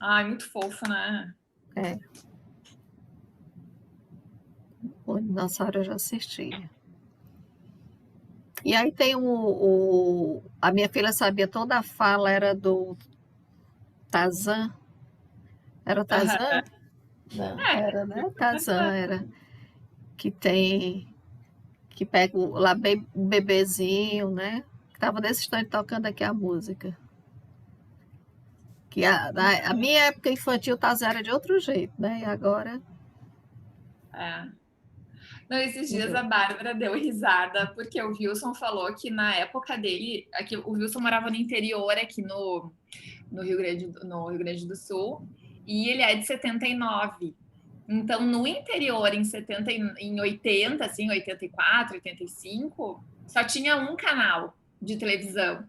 Ai, muito fofo, né? É. O Dinossauro eu já assisti. E aí tem a minha filha sabia toda a fala, era do Tarzan. Era o Aham. Tarzan? Não, É, era, né? Tarzan era. Que tem, que pega lá bem, um bebezinho, né? Que tava nesse instante tocando aqui a música. Que a minha época infantil Tarzan era de outro jeito, né? E agora é. Não, esses dias a mudou. Bárbara deu risada porque o Wilson falou que na época dele, aqui, o Wilson morava no interior aqui no Rio Grande do Sul e ele é de 79. Então, no interior, em 80, assim, 84, 85, só tinha um canal de televisão.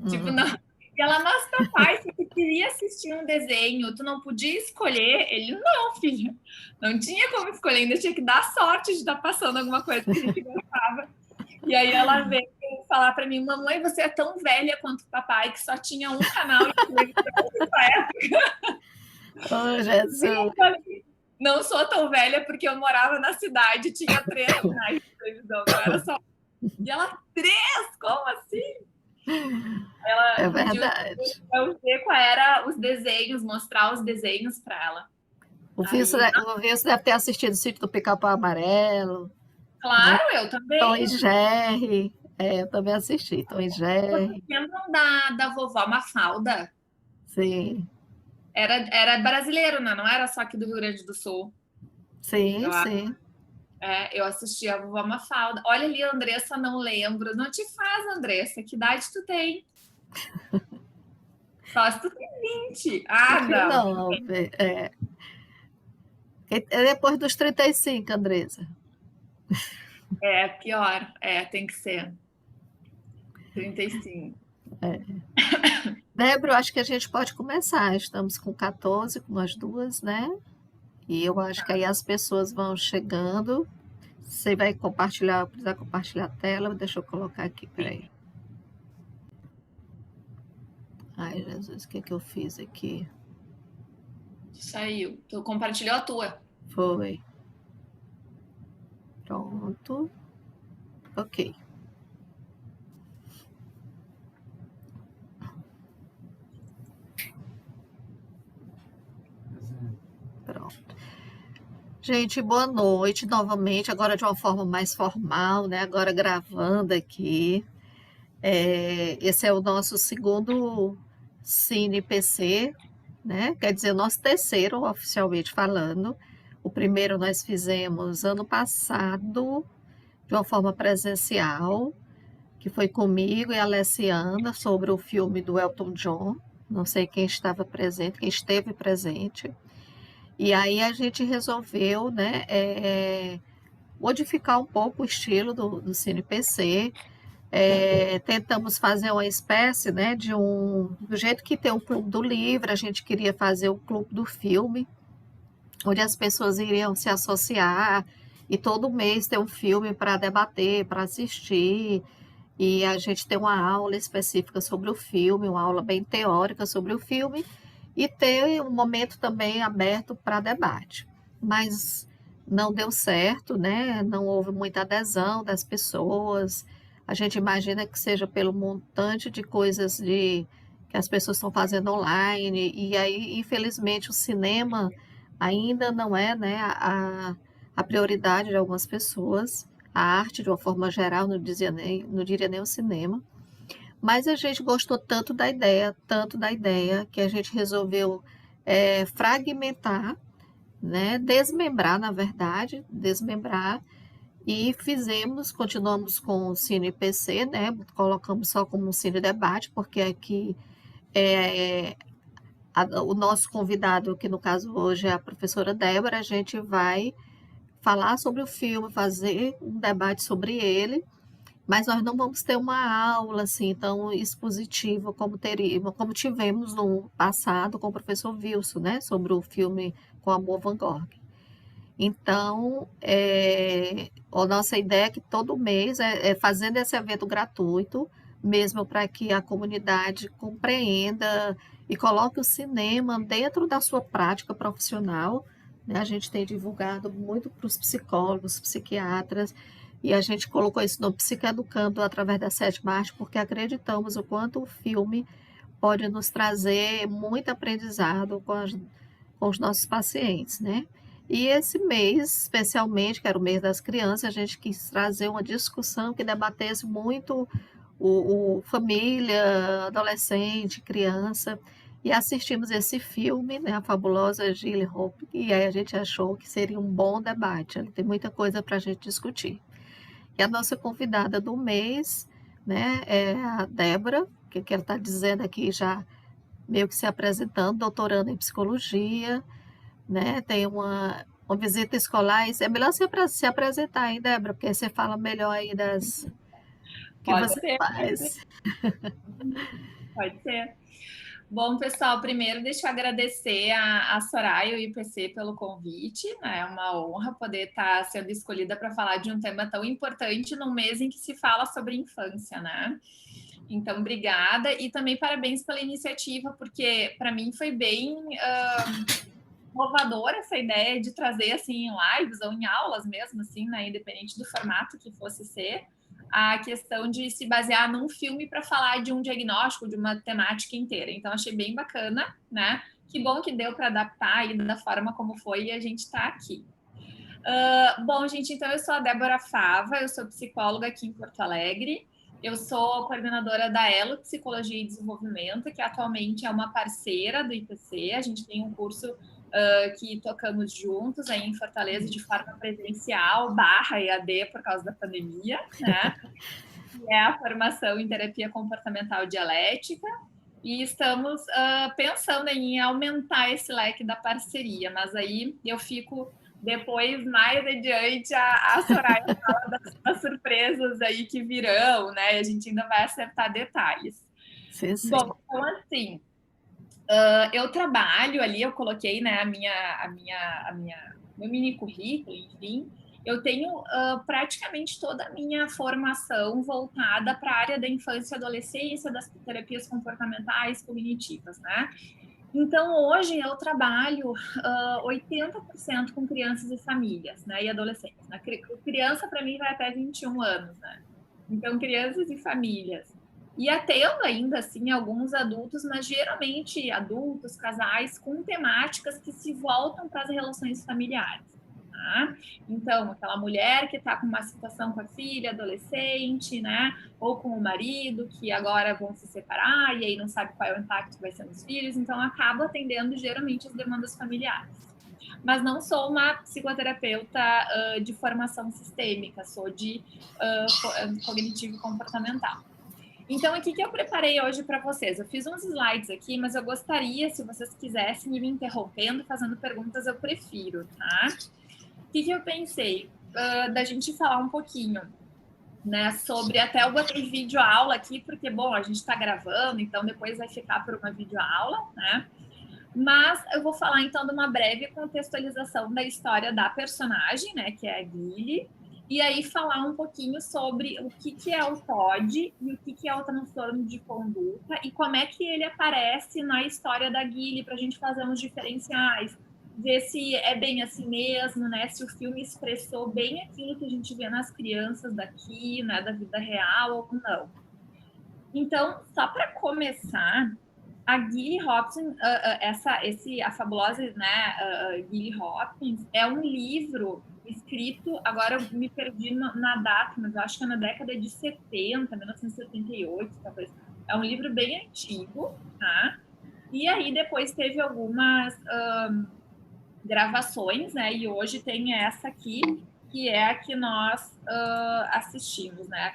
Tipo, não. Uhum. E ela, nossa, papai, se tu queria assistir um desenho, tu não podia escolher? Ele, não, filho. Não tinha como escolher, ainda tinha que dar sorte de estar passando alguma coisa que a gente gostava. E aí ela veio falar para mim, mamãe, você é tão velha quanto o papai, que só tinha um canal de televisão nessa época. Oh, Jesus! Não sou tão velha porque eu morava na cidade, tinha 3 canais de televisão, não era só. E ela, 3? Como assim? É Ela pediu verdade. para eu ver qual era os desenhos, mostrar os desenhos para ela. Aí, O Wilson deve ter assistido o Sítio do Pica-Pau Amarelo, né? claro, eu Tom também. e Jerry. É, eu também assisti Tom e Vocês Jerry. lembram da vovó Mafalda? Sim, Era brasileiro, né? Não era só aqui do Rio Grande do Sul. sim, Eu, sim. eu assisti a vovó Mafalda. Olha ali, Andressa, não lembro. Não te faz, Andressa. Que idade tu tem? Só se tu tem 20. Ah, não. Não, é depois dos 35, Andresa. É pior. É, tem que ser. 35. Débora, eu acho que a gente pode começar. Estamos com 14, com as duas, né? E eu acho que aí as pessoas vão chegando. Você vai compartilhar, precisar compartilhar a tela. Deixa eu colocar aqui, peraí. Ai, Jesus, o que é que eu fiz aqui? Saiu. Tu compartilhou a tua. Foi. Pronto. Ok. Pronto. Gente, boa noite novamente. Agora de uma forma mais formal, né? Agora gravando aqui. Esse é o nosso segundo Cine PC, né? Quer dizer, o nosso terceiro, oficialmente falando. O primeiro nós fizemos ano passado, de uma forma presencial, que foi comigo e a Alessiana, sobre o filme do Elton John. Não sei quem estava presente, quem esteve presente. E aí a gente resolveu, né, modificar um pouco o estilo do Cine PC. Tentamos fazer uma espécie, né, do jeito que tem o Clube do Livro, a gente queria fazer o Clube do Filme, onde as pessoas iriam se associar e todo mês ter um filme para debater, para assistir. E a gente tem uma aula específica sobre o filme, uma aula bem teórica sobre o filme, e ter um momento também aberto para debate. Mas não deu certo, né? Não houve muita adesão das pessoas. A gente imagina que seja pelo montante de coisas que as pessoas estão fazendo online, e aí, infelizmente, o cinema ainda não é, né, a prioridade de algumas pessoas. A arte, de uma forma geral, não diria nem o cinema. Mas a gente gostou tanto da ideia, que a gente resolveu fragmentar, né, desmembrar, na verdade, desmembrar, e continuamos com o Cine PC, né, colocamos só como um Cine Debate, porque aqui é, o nosso convidado, que no caso hoje é a professora Débora, a gente vai falar sobre o filme, fazer um debate sobre ele, mas nós não vamos ter uma aula assim tão expositiva como tivemos no passado com o professor Wilson, né, sobre o filme Com Amor Van Gogh. Então, a nossa ideia é que todo mês fazendo esse evento gratuito, mesmo para que a comunidade compreenda e coloque o cinema dentro da sua prática profissional, né? A gente tem divulgado muito para os psicólogos, psiquiatras, e a gente colocou isso no Psicoeducando através da Sétima Arte, porque acreditamos o quanto o filme pode nos trazer muito aprendizado com os nossos pacientes, né. E esse mês, especialmente, que era o mês das crianças, a gente quis trazer uma discussão que debatesse muito o família, adolescente, criança, e assistimos esse filme, né, A Fabulosa Gilly Hope, e aí a gente achou que seria um bom debate, tem muita coisa para a gente discutir. E a nossa convidada do mês, né, é a Débora, que ela está dizendo aqui já meio que se apresentando, doutorando em psicologia, né, tem uma visita escolar, é melhor se apresentar aí, Débora, porque aí você fala melhor aí das que Pode você ser, faz. pode ser. Bom, pessoal, primeiro deixa eu agradecer a Soraya e o IPC pelo convite, né? É uma honra poder estar sendo escolhida para falar de um tema tão importante num mês em que se fala sobre infância, né? Então, obrigada e também parabéns pela iniciativa, porque para mim foi bem inovadora essa ideia de trazer assim em lives ou em aulas mesmo, assim, né? Independente do formato que fosse ser, a questão de se basear num filme para falar de um diagnóstico, de uma temática inteira. Então, achei bem bacana, né? Que bom que deu para adaptar aí da forma como foi e a gente está aqui. Bom, gente, então eu sou a Débora Fava, eu sou psicóloga aqui em Porto Alegre. Eu sou coordenadora da Elo Psicologia e Desenvolvimento, que atualmente é uma parceira do IPC. A gente tem um curso que tocamos juntos aí em Fortaleza de forma presencial, barra EAD por causa da pandemia, né? Que é a formação em terapia comportamental dialética. E estamos pensando em aumentar esse leque da parceria, mas aí eu fico depois, mais adiante, a Soraya fala das surpresas aí que virão, né? A gente ainda vai acertar detalhes. Sim, sim. Bom, então assim, eu trabalho ali, eu coloquei, né, meu mini currículo, enfim. Eu tenho praticamente toda a minha formação voltada para a área da infância e adolescência, das terapias comportamentais cognitivas, né? Então, hoje eu trabalho 80% com crianças e famílias, né, e adolescentes. Né? Criança, para mim, vai até 21 anos, né? Então, crianças e famílias. E atendo ainda, assim, alguns adultos, mas geralmente adultos, casais, com temáticas que se voltam para as relações familiares. Tá? Então, aquela mulher que está com uma situação com a filha, adolescente, né? Ou com o marido, que agora vão se separar e aí não sabe qual é o impacto que vai ser nos filhos, então acaba atendendo geralmente as demandas familiares. Mas não sou uma psicoterapeuta de formação sistêmica, sou de cognitivo e comportamental. Então, o que eu preparei hoje para vocês? Eu fiz uns slides aqui, mas eu gostaria, se vocês quisessem ir me interrompendo, fazendo perguntas, eu prefiro, tá? O que eu pensei? Da gente falar um pouquinho, né, sobre, até eu botei vídeo aula aqui, porque, bom, a gente está gravando, então depois vai ficar por uma vídeo aula, né? Mas eu vou falar, então, de uma breve contextualização da história da personagem, né, que é a Gilly, e aí falar um pouquinho sobre o que é o TOD e o que é o transtorno de conduta e como é que ele aparece na história da Gilly, para a gente fazer uns diferenciais, ver se é bem assim mesmo, né, se o filme expressou bem aquilo que a gente vê nas crianças daqui, né, da vida real ou não. Então, só para começar, a Gilly Hopkins, a fabulosa, né, Gilly Hopkins, é um livro escrito, agora eu me perdi na data, mas eu acho que é na década de 70, 1978, talvez. É um livro bem antigo, tá? E aí depois teve algumas gravações, né? E hoje tem essa aqui, que é a que nós assistimos, né?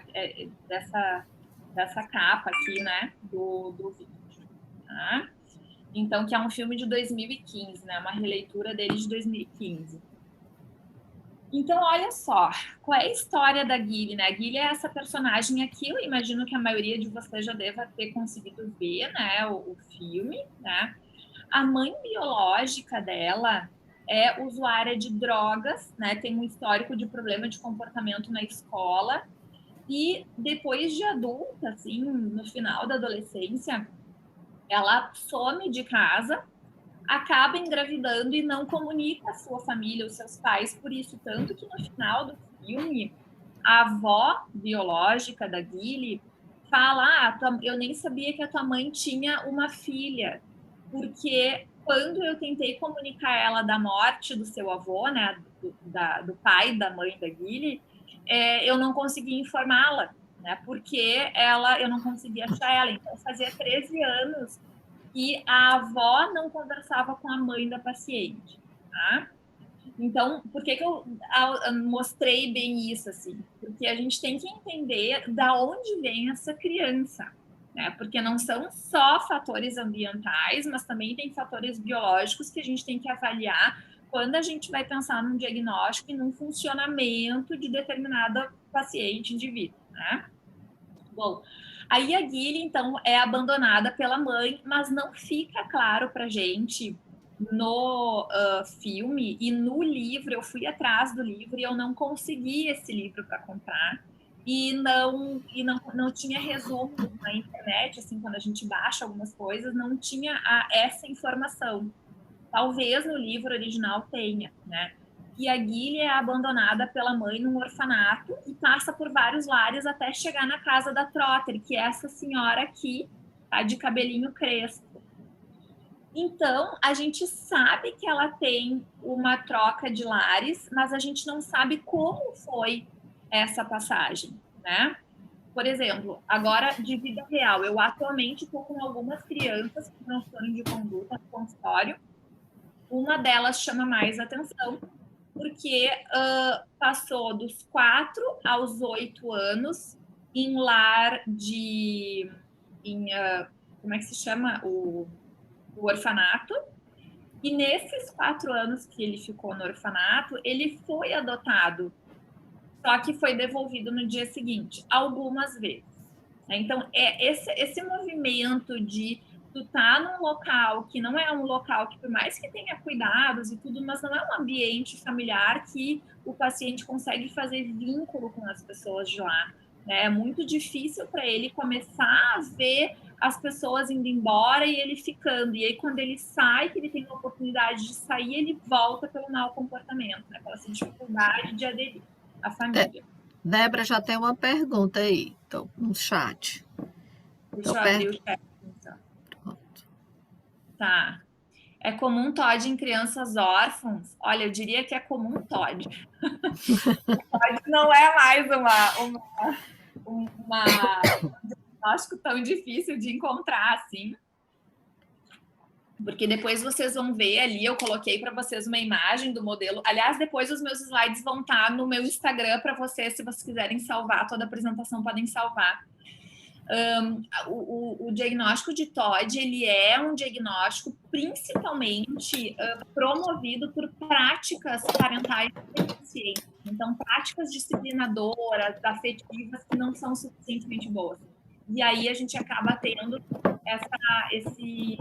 Dessa capa aqui, né? Do vídeo. Tá? Então, que é um filme de 2015, né? Uma releitura dele de 2015. Então, olha só, qual é a história da Gilly, né? A Gilly é essa personagem aqui, eu imagino que a maioria de vocês já deva ter conseguido ver, né, o filme, né? A mãe biológica dela é usuária de drogas, né? Tem um histórico de problema de comportamento na escola e depois de adulta, assim, no final da adolescência, Ela some de casa, acaba engravidando e não comunica a sua família, os seus pais, por isso. Tanto que no final do filme, a avó biológica da Gilly fala: eu nem sabia que a tua mãe tinha uma filha, porque quando eu tentei comunicar ela da morte do seu avô, né, do pai da mãe da Gilly, eu não conseguia informá-la, né, porque eu não conseguia achar ela. Então, fazia 13 anos que a avó não conversava com a mãe da paciente, tá? Então, por que eu mostrei bem isso, assim? Porque a gente tem que entender da onde vem essa criança, né? Porque não são só fatores ambientais, mas também tem fatores biológicos que a gente tem que avaliar quando a gente vai pensar num diagnóstico e num funcionamento de determinada paciente, indivíduo, né? Bom, aí a Gilly, então, é abandonada pela mãe, mas não fica claro pra gente no filme e no livro. Eu fui atrás do livro e eu não consegui esse livro para comprar. E não tinha resumo na internet, assim, quando a gente baixa algumas coisas, não tinha essa informação. Talvez no livro original tenha, né? E a Gilly é abandonada pela mãe num orfanato e passa por vários lares até chegar na casa da Trotter, que é essa senhora aqui, tá, de cabelinho crespo. Então, a gente sabe que ela tem uma troca de lares, mas a gente não sabe como foi essa passagem, né? Por exemplo, agora de vida real, eu atualmente estou com algumas crianças com transtorno de conduta no consultório. Uma delas chama mais atenção, porque passou dos 4 aos 8 anos em lar de... como é que se chama? O orfanato. E nesses 4 anos que ele ficou no orfanato, ele foi adotado, só que foi devolvido no dia seguinte, algumas vezes. Então, esse movimento de tu tá num local que não é um local que, por mais que tenha cuidados e tudo, mas não é um ambiente familiar que o paciente consegue fazer vínculo com as pessoas de lá, né? É muito difícil para ele começar a ver as pessoas indo embora e ele ficando. E aí, quando ele sai, que ele tem a oportunidade de sair, ele volta pelo mau comportamento, né? Pela essa dificuldade de aderir à família. Débora já tem uma pergunta aí, então, no chat. Deixa eu abrir o chat, então. Pronto. Tá. É comum TOD em crianças órfãs? Olha, eu diria que é comum TOD. TOD não é mais um diagnóstico tão difícil de encontrar, assim. Porque depois vocês vão ver ali, eu coloquei para vocês uma imagem do modelo. Aliás, depois os meus slides vão estar no meu Instagram para vocês, se vocês quiserem salvar toda a apresentação, podem salvar. O diagnóstico de TOD, ele é um diagnóstico principalmente promovido por práticas parentais deficientes. Então, práticas disciplinadoras, afetivas, que não são suficientemente boas. E aí a gente acaba tendo esse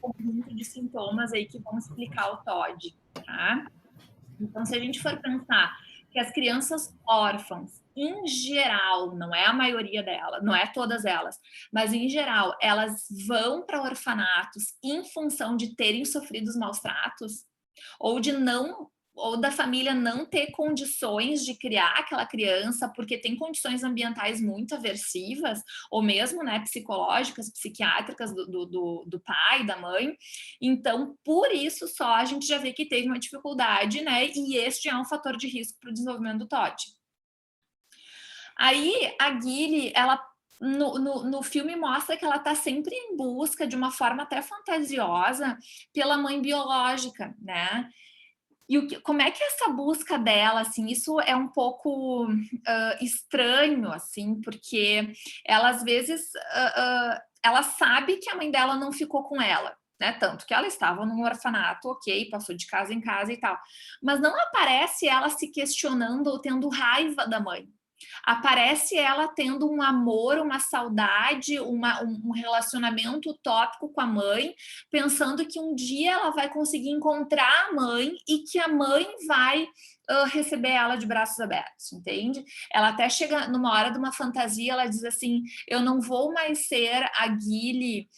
conjunto de sintomas aí que vão explicar o TOD, tá? Então, se a gente for pensar que as crianças órfãs, em geral, não é a maioria delas, não é todas elas, mas em geral, elas vão para orfanatos em função de terem sofrido os maus tratos, ou da família não ter condições de criar aquela criança, porque tem condições ambientais muito aversivas, ou mesmo, né, psicológicas, psiquiátricas do pai, da mãe. Então, por isso só a gente já vê que teve uma dificuldade, né, e este é um fator de risco para o desenvolvimento do TOD. Aí, a Gilly, ela no filme mostra que ela está sempre em busca, de uma forma até fantasiosa, pela mãe biológica, né? E como é que é essa busca dela, assim, isso é um pouco estranho, assim, porque ela, às vezes, ela sabe que a mãe dela não ficou com ela, né? Tanto que ela estava num orfanato, ok, passou de casa em casa e tal. Mas não aparece ela se questionando ou tendo raiva da mãe. Aparece ela tendo um amor, uma saudade, um relacionamento utópico com a mãe, pensando que um dia ela vai conseguir encontrar a mãe e que a mãe vai receber ela de braços abertos, entende? Ela até chega numa hora de uma fantasia, ela diz assim: eu não vou mais ser a Gilly,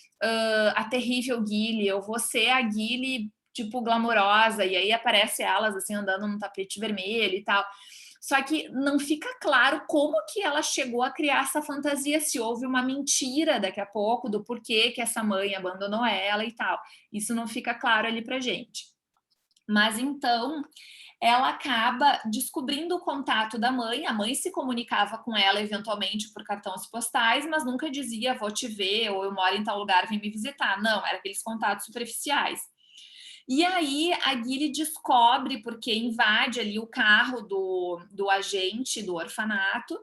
a terrível Gilly, eu vou ser a Gilly tipo glamourosa, e aí aparece elas assim andando num tapete vermelho e tal. Só que não fica claro como que ela chegou a criar essa fantasia, se houve uma mentira daqui a pouco do porquê que essa mãe abandonou ela e tal. Isso não fica claro ali pra gente. Mas então ela acaba descobrindo o contato da mãe. A mãe se comunicava com ela eventualmente por cartões postais, mas nunca dizia vou te ver ou eu moro em tal lugar, vem me visitar. Não, era aqueles contatos superficiais. E aí a Gilly descobre, porque invade ali o carro do agente do orfanato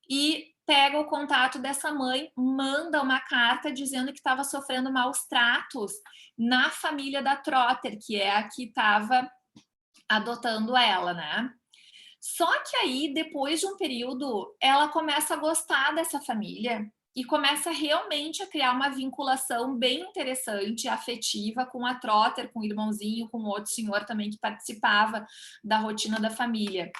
e pega o contato dessa mãe, manda uma carta dizendo que estava sofrendo maus tratos na família da Trotter, que é a que estava adotando ela, né? Só que aí, depois de um período, ela começa a gostar dessa família e começa realmente a criar uma vinculação bem interessante, afetiva, com a Trotter, com o irmãozinho, com outro senhor também que participava da rotina da família.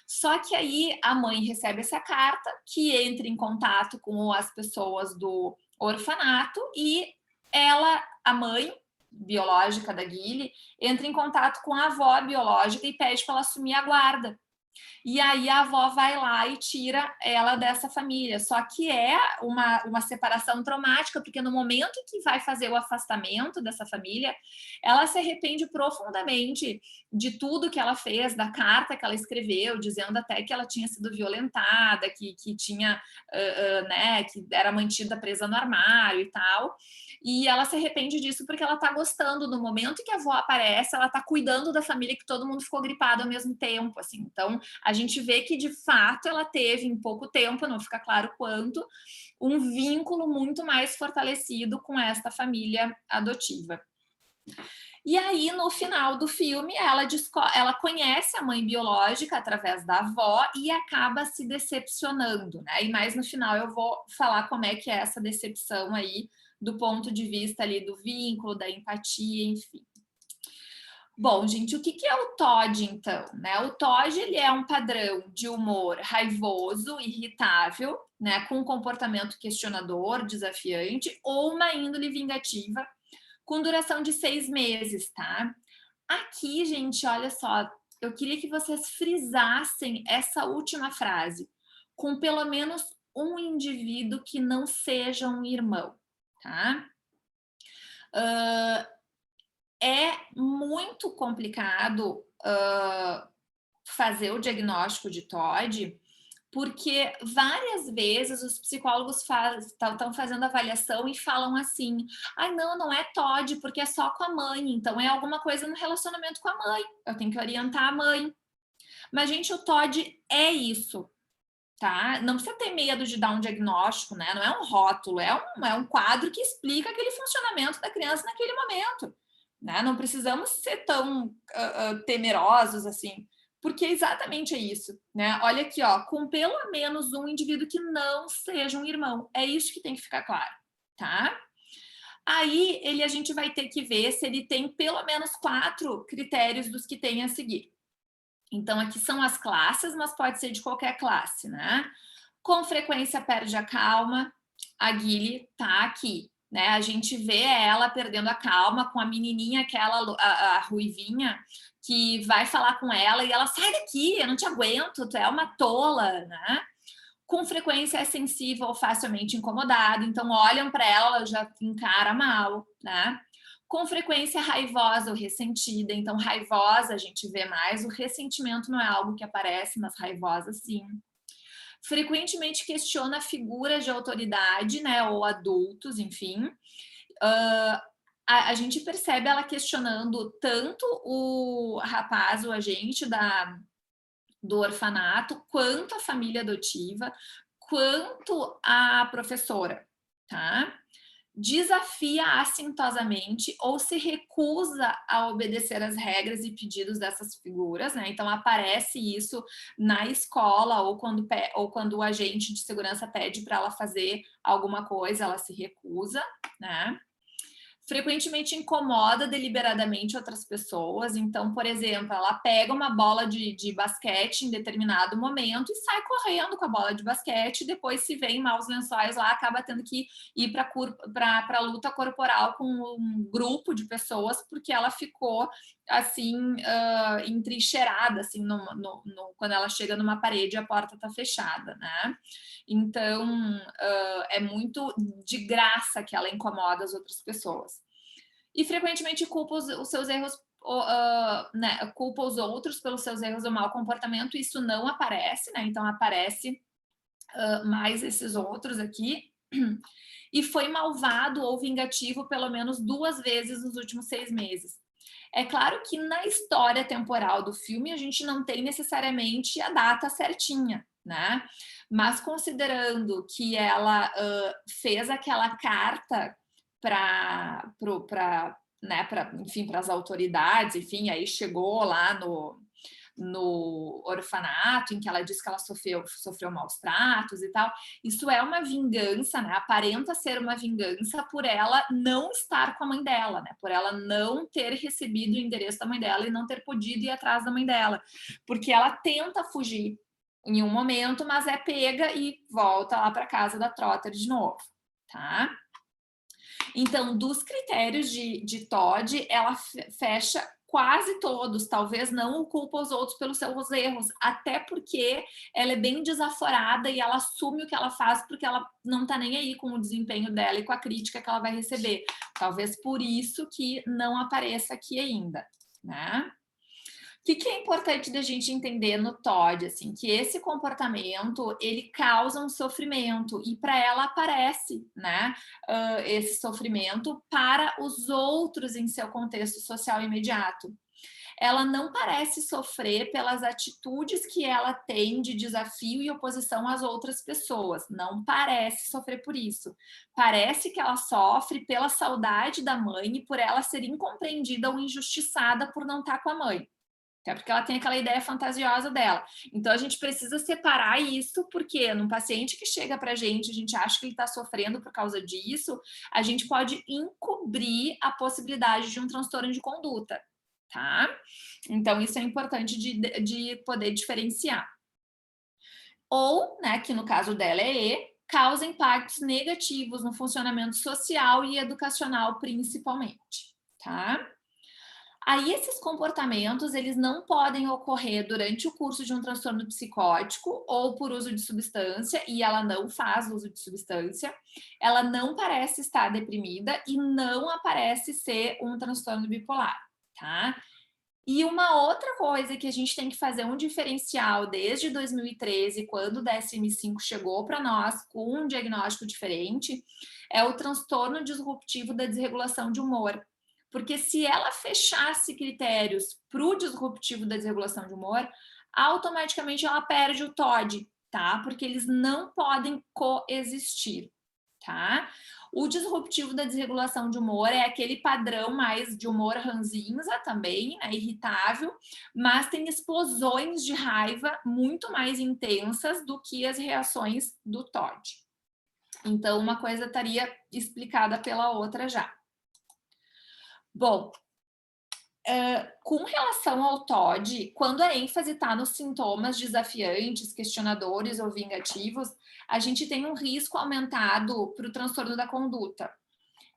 Só que aí a mãe recebe essa carta, que entra em contato com as pessoas do orfanato e ela, a mãe biológica da Gilly, entra em contato com a avó biológica e pede para ela assumir a guarda. E aí a avó vai lá e tira ela dessa família. Só que é uma separação traumática, porque no momento que vai fazer o afastamento dessa família, ela se arrepende profundamente de tudo que ela fez, da carta que ela escreveu, dizendo até que ela tinha sido violentada, que tinha, né, que era mantida presa no armário e tal. E ela se arrepende disso porque ela tá gostando. No momento em que a avó aparece, ela tá cuidando da família, que todo mundo ficou gripado ao mesmo tempo, assim. Então, a gente vê que, de fato, ela teve, em pouco tempo, não fica claro quanto, um vínculo muito mais fortalecido com esta família adotiva. E aí, no final do filme, ela conhece a mãe biológica através da avó e acaba se decepcionando, né? E mais no final eu vou falar como é que é essa decepção aí, do ponto de vista ali do vínculo, da empatia, enfim. Bom, gente, o que é o Todd, então? Né? O Todd, ele é um padrão de humor raivoso, irritável, né? Com um comportamento questionador, desafiante, ou uma índole vingativa, com duração de 6 meses, tá? Aqui, gente, olha só, eu queria que vocês frisassem essa última frase, com pelo menos um indivíduo que não seja um irmão, tá? É muito complicado fazer o diagnóstico de TOD, porque várias vezes os psicólogos estão fazendo avaliação e falam assim: ai, não é TOD, porque é só com a mãe, então é alguma coisa no relacionamento com a mãe, eu tenho que orientar a mãe. Mas, gente, o TOD é isso, tá? Não precisa ter medo de dar um diagnóstico, né? Não é um rótulo, é um quadro que explica aquele funcionamento da criança naquele momento, né? Não precisamos ser tão temerosos assim, porque exatamente é isso, né? Olha aqui, ó, com pelo menos um indivíduo que não seja um irmão. É isso que tem que ficar claro, tá? Aí a gente vai ter que ver se ele tem pelo menos 4 critérios dos que tem a seguir. Então, aqui são as classes, mas pode ser de qualquer classe, né? Com frequência perde a calma, a Gilly tá aqui, né? A gente vê ela perdendo a calma com a menininha, aquela, a ruivinha, que vai falar com ela e ela sai daqui, eu não te aguento, tu é uma tola, né? Com frequência é sensível ou facilmente incomodado, então olham para ela, ela já encara mal, né? Com frequência raivosa ou ressentida, então raivosa a gente vê mais, o ressentimento não é algo que aparece, mas raivosa sim. Frequentemente questiona figuras de autoridade, né, ou adultos, enfim. A gente percebe ela questionando tanto o rapaz, o agente do orfanato, quanto a família adotiva, quanto a professora, tá? desafia assintosamente ou se recusa a obedecer às regras e pedidos dessas figuras, né? Então aparece isso na escola ou quando o agente de segurança pede para ela fazer alguma coisa, ela se recusa, né? Frequentemente incomoda deliberadamente outras pessoas. Então, por exemplo, ela pega uma bola de basquete em determinado momento e sai correndo com a bola de basquete, depois se vê em maus lençóis lá, acaba tendo que ir para a luta corporal com um grupo de pessoas, porque ela ficou assim, entrincheirada, assim, quando ela chega numa parede e a porta está fechada, né? Então, é muito de graça que ela incomoda as outras pessoas. E frequentemente culpa os seus erros, né, culpa os outros pelos seus erros ou mau comportamento. Isso não aparece, né? Então aparece mais esses outros aqui. E foi malvado ou vingativo pelo menos 2 vezes nos últimos 6 meses. É claro que na história temporal do filme a gente não tem necessariamente a data certinha, né? Mas considerando que ela fez aquela carta para né, enfim, para as autoridades, enfim, aí chegou lá no orfanato, em que ela disse que ela sofreu maus tratos e tal. Isso é uma vingança, né? Aparenta ser uma vingança por ela não estar com a mãe dela, né? Por ela não ter recebido o endereço da mãe dela e não ter podido ir atrás da mãe dela. Porque ela tenta fugir em um momento, mas é pega e volta lá para casa da Trotter de novo, tá? Então, dos critérios de Todd, ela fecha quase todos, talvez não culpa os outros pelos seus erros, até porque ela é bem desaforada e ela assume o que ela faz porque ela não tá nem aí com o desempenho dela e com a crítica que ela vai receber. Talvez por isso que não apareça aqui ainda, né? O que é importante da gente entender no Todd, assim, que esse comportamento ele causa um sofrimento e para ela aparece, né, esse sofrimento para os outros em seu contexto social imediato. Ela não parece sofrer pelas atitudes que ela tem de desafio e oposição às outras pessoas. Não parece sofrer por isso. Parece que ela sofre pela saudade da mãe e por ela ser incompreendida ou injustiçada por não estar com a mãe. Até porque ela tem aquela ideia fantasiosa dela. Então, a gente precisa separar isso, porque num paciente que chega pra gente, a gente acha que ele está sofrendo por causa disso, a gente pode encobrir a possibilidade de um transtorno de conduta, tá? Então, isso é importante de poder diferenciar. Ou, né, que no caso dela é E, causa impactos negativos no funcionamento social e educacional, principalmente, tá? Aí esses comportamentos, eles não podem ocorrer durante o curso de um transtorno psicótico ou por uso de substância, e ela não faz uso de substância, ela não parece estar deprimida e não aparece ser um transtorno bipolar, tá? E uma outra coisa que a gente tem que fazer um diferencial desde 2013, quando o DSM-5 chegou para nós com um diagnóstico diferente, é o transtorno disruptivo da desregulação de humor. Porque se ela fechasse critérios para o disruptivo da desregulação de humor, automaticamente ela perde o TOD, tá? Porque eles não podem coexistir, tá? O disruptivo da desregulação de humor é aquele padrão mais de humor ranzinza também, né, irritável, mas tem explosões de raiva muito mais intensas do que as reações do TOD. Então, uma coisa estaria explicada pela outra já. Bom, com relação ao TOD, quando a ênfase está nos sintomas desafiantes, questionadores ou vingativos, a gente tem um risco aumentado para o transtorno da conduta.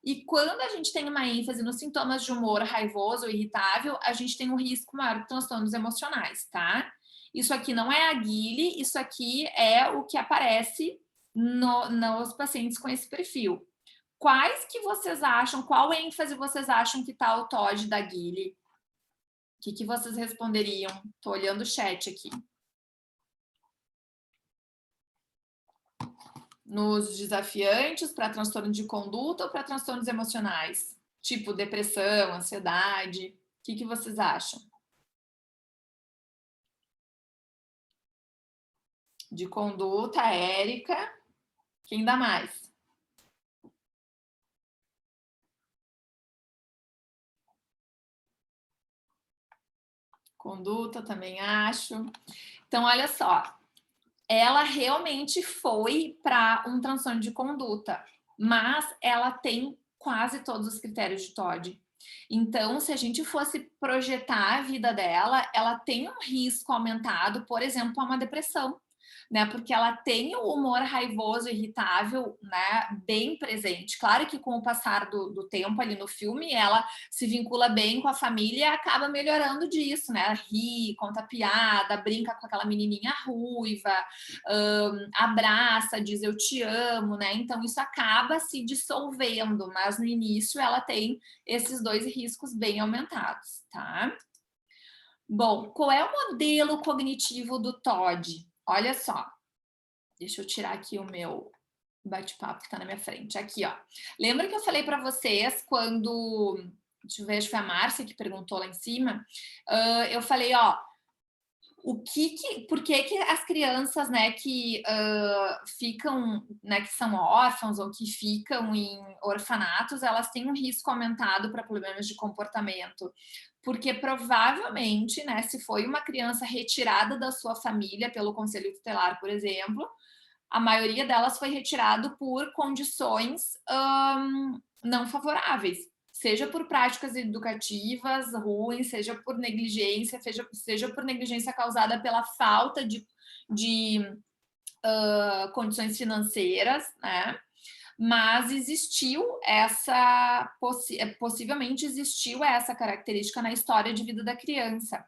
E quando a gente tem uma ênfase nos sintomas de humor raivoso ou irritável, a gente tem um risco maior de transtornos emocionais, tá? Isso aqui não é a Guile, isso aqui é o que aparece nos pacientes com esse perfil. Quais que vocês acham, qual ênfase vocês acham que tá o TOD da Guile? O que vocês responderiam? Tô olhando o chat aqui. Nos desafiantes, para transtorno de conduta ou para transtornos emocionais? Tipo depressão, ansiedade. O que vocês acham? De conduta, Érica. Quem dá mais? conduta, também acho. Então, olha só, ela realmente foi para um transtorno de conduta, mas ela tem quase todos os critérios de TOD. Então, se a gente fosse projetar a vida dela, ela tem um risco aumentado, por exemplo, a uma depressão, né? Porque ela tem o humor raivoso, irritável, né? Bem presente. Claro que com o passar do tempo ali no filme, ela se vincula bem com a família e acaba melhorando disso, né? Ri, conta piada, brinca com aquela menininha ruiva, abraça, diz eu te amo, né? Então isso acaba se dissolvendo, mas no início ela tem esses dois riscos bem aumentados, tá? Bom, qual é o modelo cognitivo do TOD? Olha só, deixa eu tirar aqui o meu bate-papo que está na minha frente. Aqui, ó. Lembra que eu falei para vocês quando... Deixa eu ver, acho que foi a Márcia que perguntou lá em cima. Eu falei, ó, por que as crianças, né, que ficam, né, que são órfãos ou que ficam em orfanatos, elas têm um risco aumentado para problemas de comportamento? Porque provavelmente, né, se foi uma criança retirada da sua família pelo conselho tutelar, por exemplo, a maioria delas foi retirado por condições não favoráveis, seja por práticas educativas ruins, seja por negligência, seja por negligência causada pela falta de condições financeiras, né? Mas existiu possivelmente existiu essa característica na história de vida da criança.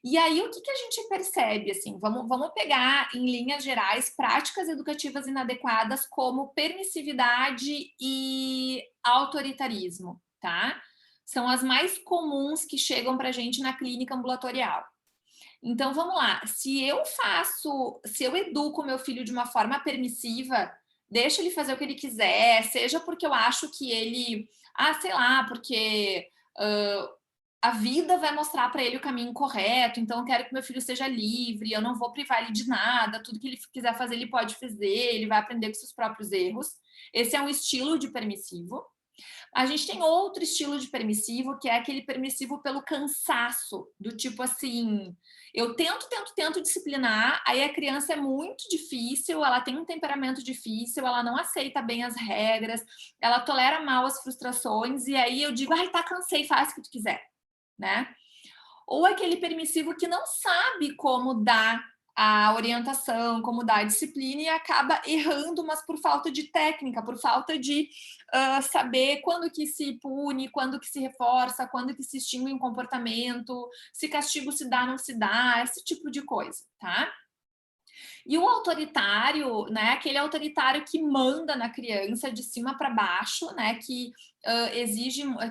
E aí, o que a gente percebe? Assim, vamos pegar, em linhas gerais, práticas educativas inadequadas como permissividade e autoritarismo, tá? São as mais comuns que chegam para a gente na clínica ambulatorial. Então, vamos lá. Se eu educo meu filho de uma forma permissiva, deixo ele fazer o que ele quiser, seja porque eu acho que ele... sei lá, porque... a vida vai mostrar para ele o caminho correto, então eu quero que meu filho seja livre, eu não vou privar ele de nada, tudo que ele quiser fazer, ele pode fazer, ele vai aprender com seus próprios erros. Esse é um estilo de permissivo. A gente tem outro estilo de permissivo, que é aquele permissivo pelo cansaço, do tipo assim, eu tento disciplinar, aí a criança é muito difícil, ela tem um temperamento difícil, ela não aceita bem as regras, ela tolera mal as frustrações, e aí eu digo, tá, cansei, faz o que tu quiser, né? Ou aquele permissivo que não sabe como dar a orientação, como dar a disciplina e acaba errando, mas por falta de técnica, por falta de saber quando que se pune, quando que se reforça, quando que se extingue um comportamento, se castigo se dá, não se dá, esse tipo de coisa, tá? E o autoritário, né, aquele autoritário que manda na criança de cima para baixo, né, que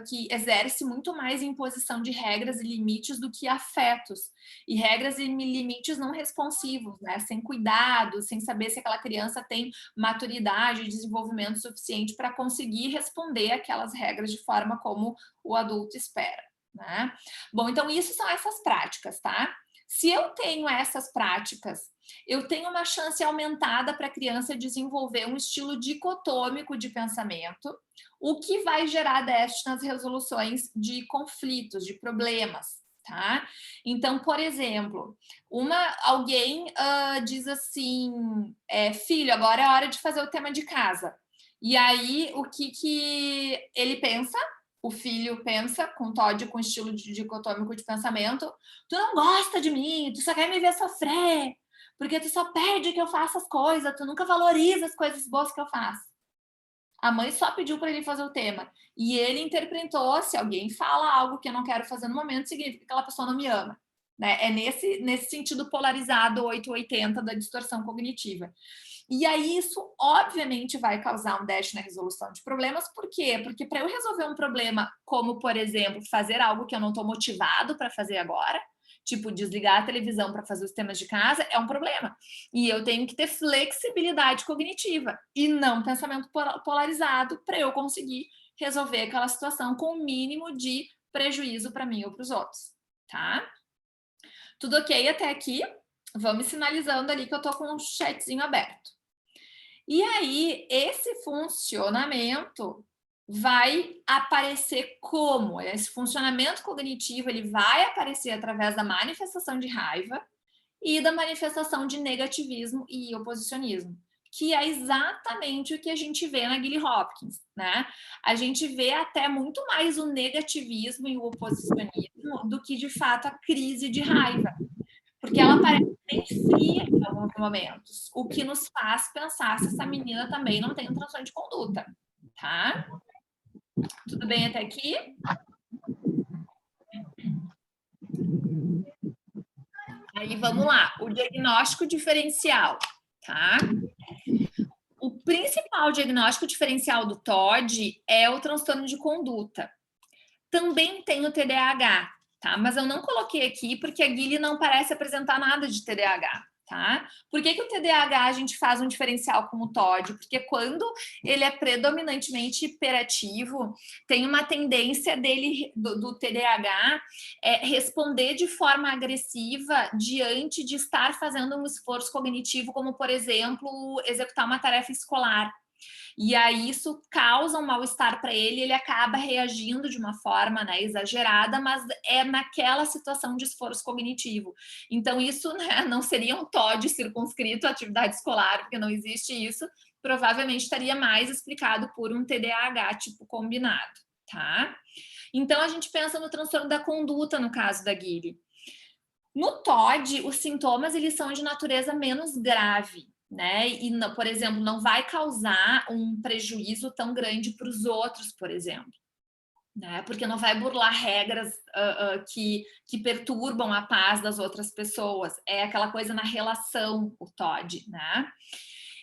que exerce muito mais imposição de regras e limites do que afetos. E regras e limites não responsivos, né, sem cuidado, sem saber se aquela criança tem maturidade e desenvolvimento suficiente para conseguir responder aquelas regras de forma como o adulto espera, né? Bom, então isso são essas práticas, tá? Se eu tenho essas práticas, eu tenho uma chance aumentada para a criança desenvolver um estilo dicotômico de pensamento, o que vai gerar déficit nas resoluções de conflitos, de problemas, tá? Então, por exemplo, alguém diz assim, filho, agora é hora de fazer o tema de casa. E aí, o que ele pensa? O filho pensa, com TOD, com estilo dicotômico de pensamento, tu não gosta de mim, tu só quer me ver sofrer, porque tu só pede que eu faça as coisas, tu nunca valoriza as coisas boas que eu faço. A mãe só pediu para ele fazer o tema. E ele interpretou, se alguém fala algo que eu não quero fazer no momento, significa que aquela pessoa não me ama. Né? É nesse sentido polarizado 880 da distorção cognitiva. E aí isso, obviamente, vai causar um déficit na resolução de problemas. Por quê? Porque para eu resolver um problema, como, por exemplo, fazer algo que eu não estou motivado para fazer agora, tipo desligar a televisão para fazer os temas de casa, é um problema. E eu tenho que ter flexibilidade cognitiva e não pensamento polarizado para eu conseguir resolver aquela situação com o mínimo de prejuízo para mim ou para os outros, tá? Tudo ok até aqui? Vamos sinalizando ali que eu tô com um chatzinho aberto. E aí, esse funcionamento vai aparecer como? Esse funcionamento cognitivo ele vai aparecer através da manifestação de raiva e da manifestação de negativismo e oposicionismo, que é exatamente o que a gente vê na Gilly Hopkins, né? A gente vê até muito mais o negativismo e o oposicionismo do que, de fato, a crise de raiva, porque ela parece bem fria em alguns momentos, o que nos faz pensar se essa menina também não tem um transtorno de conduta, tá? Tudo bem até aqui? Aí vamos lá, o diagnóstico diferencial, tá? O principal diagnóstico diferencial do TOD é o transtorno de conduta. Também tem o TDAH, tá? Mas eu não coloquei aqui porque a Gilly não parece apresentar nada de TDAH, tá? Por que o TDAH a gente faz um diferencial com o TOD? Porque quando ele é predominantemente hiperativo, tem uma tendência dele, do TDAH, responder de forma agressiva diante de estar fazendo um esforço cognitivo, como, por exemplo, executar uma tarefa escolar. E aí isso causa um mal-estar para ele, ele acaba reagindo de uma forma, né, exagerada, mas é naquela situação de esforço cognitivo. Então isso, né, não seria um TOD circunscrito à atividade escolar, porque não existe isso, provavelmente estaria mais explicado por um TDAH tipo combinado, tá? Então a gente pensa no transtorno da conduta no caso da Gilly. No TOD, os sintomas eles são de natureza menos grave, né? E, por exemplo, não vai causar um prejuízo tão grande para os outros, por exemplo, né? Porque não vai burlar regras que perturbam a paz das outras pessoas. É aquela coisa na relação, o TOD, né?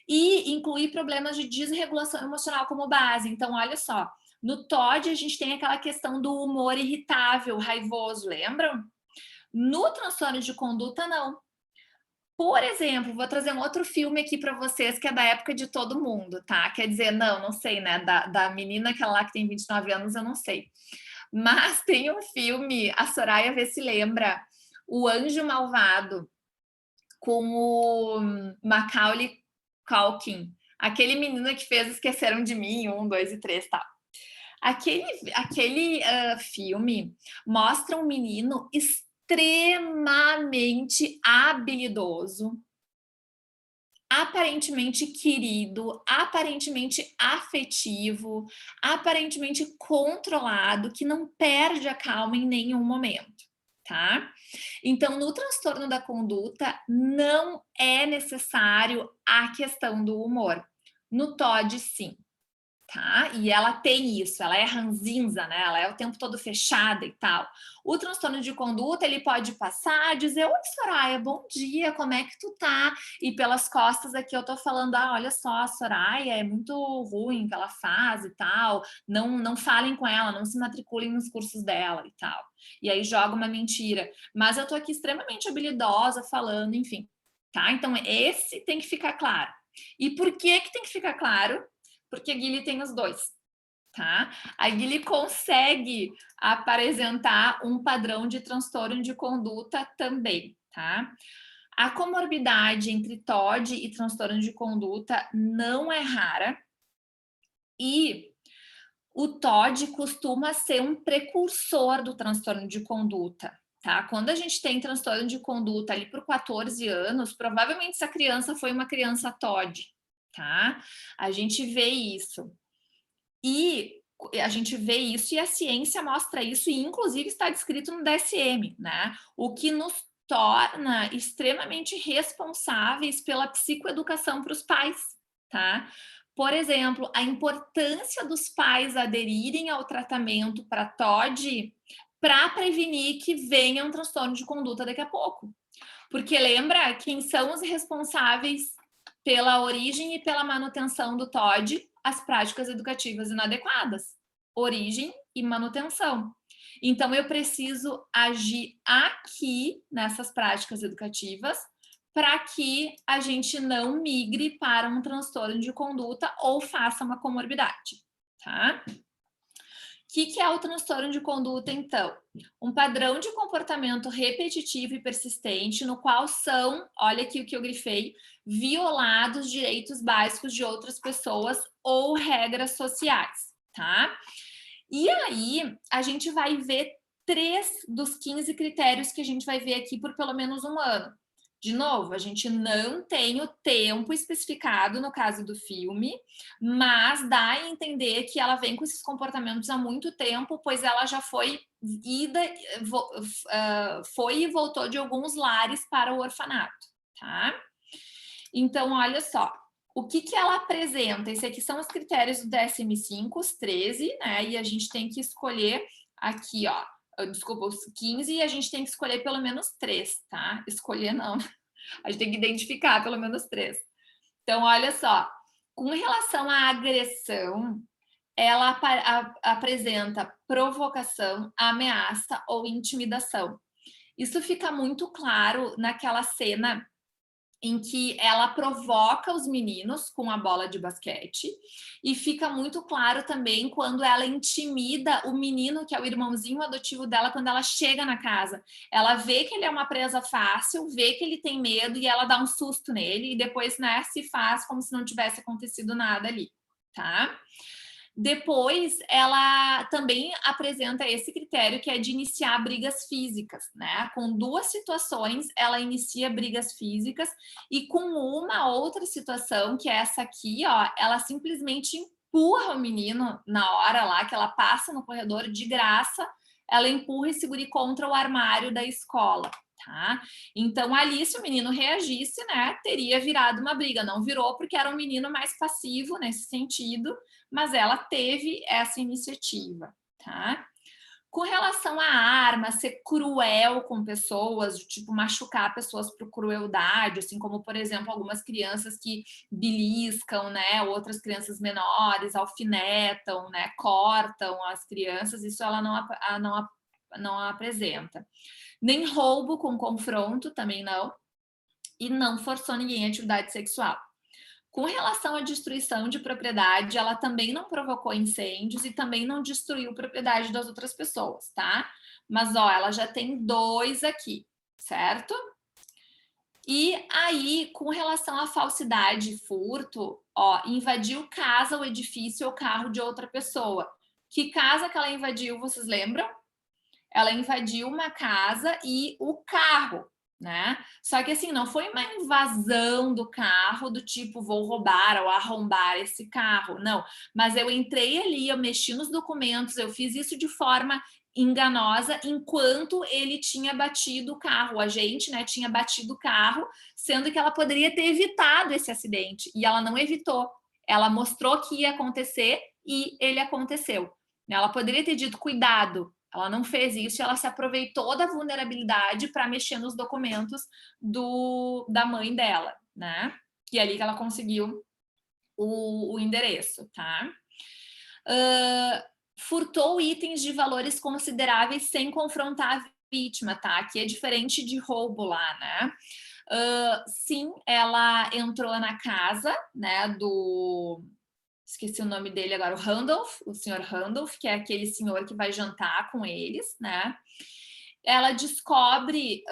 E incluir problemas de desregulação emocional como base. Então, olha só, no TOD a gente tem aquela questão do humor irritável, raivoso, lembram? No transtorno de conduta, não. Por exemplo, vou trazer um outro filme aqui para vocês que é da época de Todo Mundo, tá? Quer dizer, não sei, né? Da menina aquela lá que tem 29 anos, eu não sei. Mas tem um filme, a Soraya vê se lembra, O Anjo Malvado, com o Macaulay Culkin. Aquele menino que fez Esqueceram de Mim, 1, 2 e 3, tá? Aquele filme mostra um menino extremamente habilidoso, aparentemente querido, aparentemente afetivo, aparentemente controlado, que não perde a calma em nenhum momento, tá? Então, no transtorno da conduta, não é necessário a questão do humor. No TOD, sim. Tá? E ela tem isso, ela é ranzinza, né? Ela é o tempo todo fechada e tal. O transtorno de conduta, ele pode passar, dizer, oi, Soraya, bom dia, como é que tu tá? E pelas costas aqui eu tô falando, olha só, a Soraya é muito ruim o que ela faz e tal, não falem com ela, não se matriculem nos cursos dela e tal. E aí joga uma mentira. Mas eu tô aqui extremamente habilidosa falando, enfim. Tá? Então, esse tem que ficar claro. E por que tem que ficar claro? Porque a Gilly tem os dois, tá? A Gilly consegue apresentar um padrão de transtorno de conduta também, tá? A comorbidade entre TOD e transtorno de conduta não é rara e o TOD costuma ser um precursor do transtorno de conduta, tá? Quando a gente tem transtorno de conduta ali por 14 anos, provavelmente essa criança foi uma criança TOD, tá? A gente vê isso. E a gente vê isso e a ciência mostra isso, e inclusive está descrito no DSM, né? O que nos torna extremamente responsáveis pela psicoeducação para os pais, tá? Por exemplo, a importância dos pais aderirem ao tratamento para TOD para prevenir que venha um transtorno de conduta daqui a pouco. Porque lembra quem são os responsáveis pela origem e pela manutenção do TOD? As práticas educativas inadequadas. Origem e manutenção. Então, eu preciso agir aqui nessas práticas educativas para que a gente não migre para um transtorno de conduta ou faça uma comorbidade, tá? O que é o transtorno de conduta, então? Um padrão de comportamento repetitivo e persistente no qual são, olha aqui o que eu grifei, violados direitos básicos de outras pessoas ou regras sociais. tá? E aí, a gente vai ver 3 dos 15 critérios que a gente vai ver aqui por pelo menos 1 ano. De novo, a gente não tem o tempo especificado no caso do filme, mas dá a entender que ela vem com esses comportamentos há muito tempo, pois ela já foi foi e voltou de alguns lares para o orfanato, tá? Então, olha só, o que, que ela apresenta? Esses aqui são os critérios do DSM-5, os 13, né? E a gente tem que escolher aqui, ó, desculpa, os 15, e a gente tem que escolher pelo menos 3, tá? Escolher não, a gente tem que identificar pelo menos 3. Então, olha só, com relação à agressão, ela apresenta provocação, ameaça ou intimidação. Isso fica muito claro naquela cena em que ela provoca os meninos com a bola de basquete, e fica muito claro também quando ela intimida o menino, que é o irmãozinho adotivo dela, quando ela chega na casa. Ela vê que ele é uma presa fácil, vê que ele tem medo e ela dá um susto nele, e depois, né, se faz como se não tivesse acontecido nada ali, tá? Depois, ela também apresenta esse critério que é de iniciar brigas físicas, né? Com 2 situações, ela inicia brigas físicas, e com uma outra situação, que é essa aqui, ó, ela simplesmente empurra o menino na hora lá que ela passa no corredor de graça, ela empurra e segura contra o armário da escola. Tá? Então, ali, se o menino reagisse, né, teria virado uma briga. Não virou porque era um menino mais passivo nesse sentido, mas ela teve essa iniciativa, tá? Com relação à arma, ser cruel com pessoas, tipo machucar pessoas por crueldade, assim como, por exemplo, algumas crianças que beliscam, né? Outras crianças menores alfinetam, né? Cortam as crianças, isso ela não apresenta. Nem roubo com confronto, também não. E não forçou ninguém a atividade sexual. Com relação à destruição de propriedade, ela também não provocou incêndios e também não destruiu propriedade das outras pessoas, tá? Mas, ó, ela já tem 2 aqui, certo? E aí, com relação à falsidade e furto, ó, invadiu casa ou edifício ou carro de outra pessoa. Que casa que ela invadiu, vocês lembram? Ela invadiu uma casa e o carro, né? Só que assim, não foi uma invasão do carro do tipo vou roubar ou arrombar esse carro, não. Mas eu entrei ali, eu mexi nos documentos, eu fiz isso de forma enganosa enquanto ele tinha batido o carro, a gente, né, tinha batido o carro, sendo que ela poderia ter evitado esse acidente e ela não evitou. Ela mostrou que ia acontecer e ele aconteceu. Ela poderia ter dito cuidado, ela não fez isso, ela se aproveitou da vulnerabilidade para mexer nos documentos da mãe dela, né? E ali que ela conseguiu o endereço, tá? Furtou itens de valores consideráveis sem confrontar a vítima, tá? Aqui é diferente de roubo lá, né? Sim, ela entrou na casa, né, esqueci o nome dele agora, o senhor Randolph, que é aquele senhor que vai jantar com eles, né? Ela descobre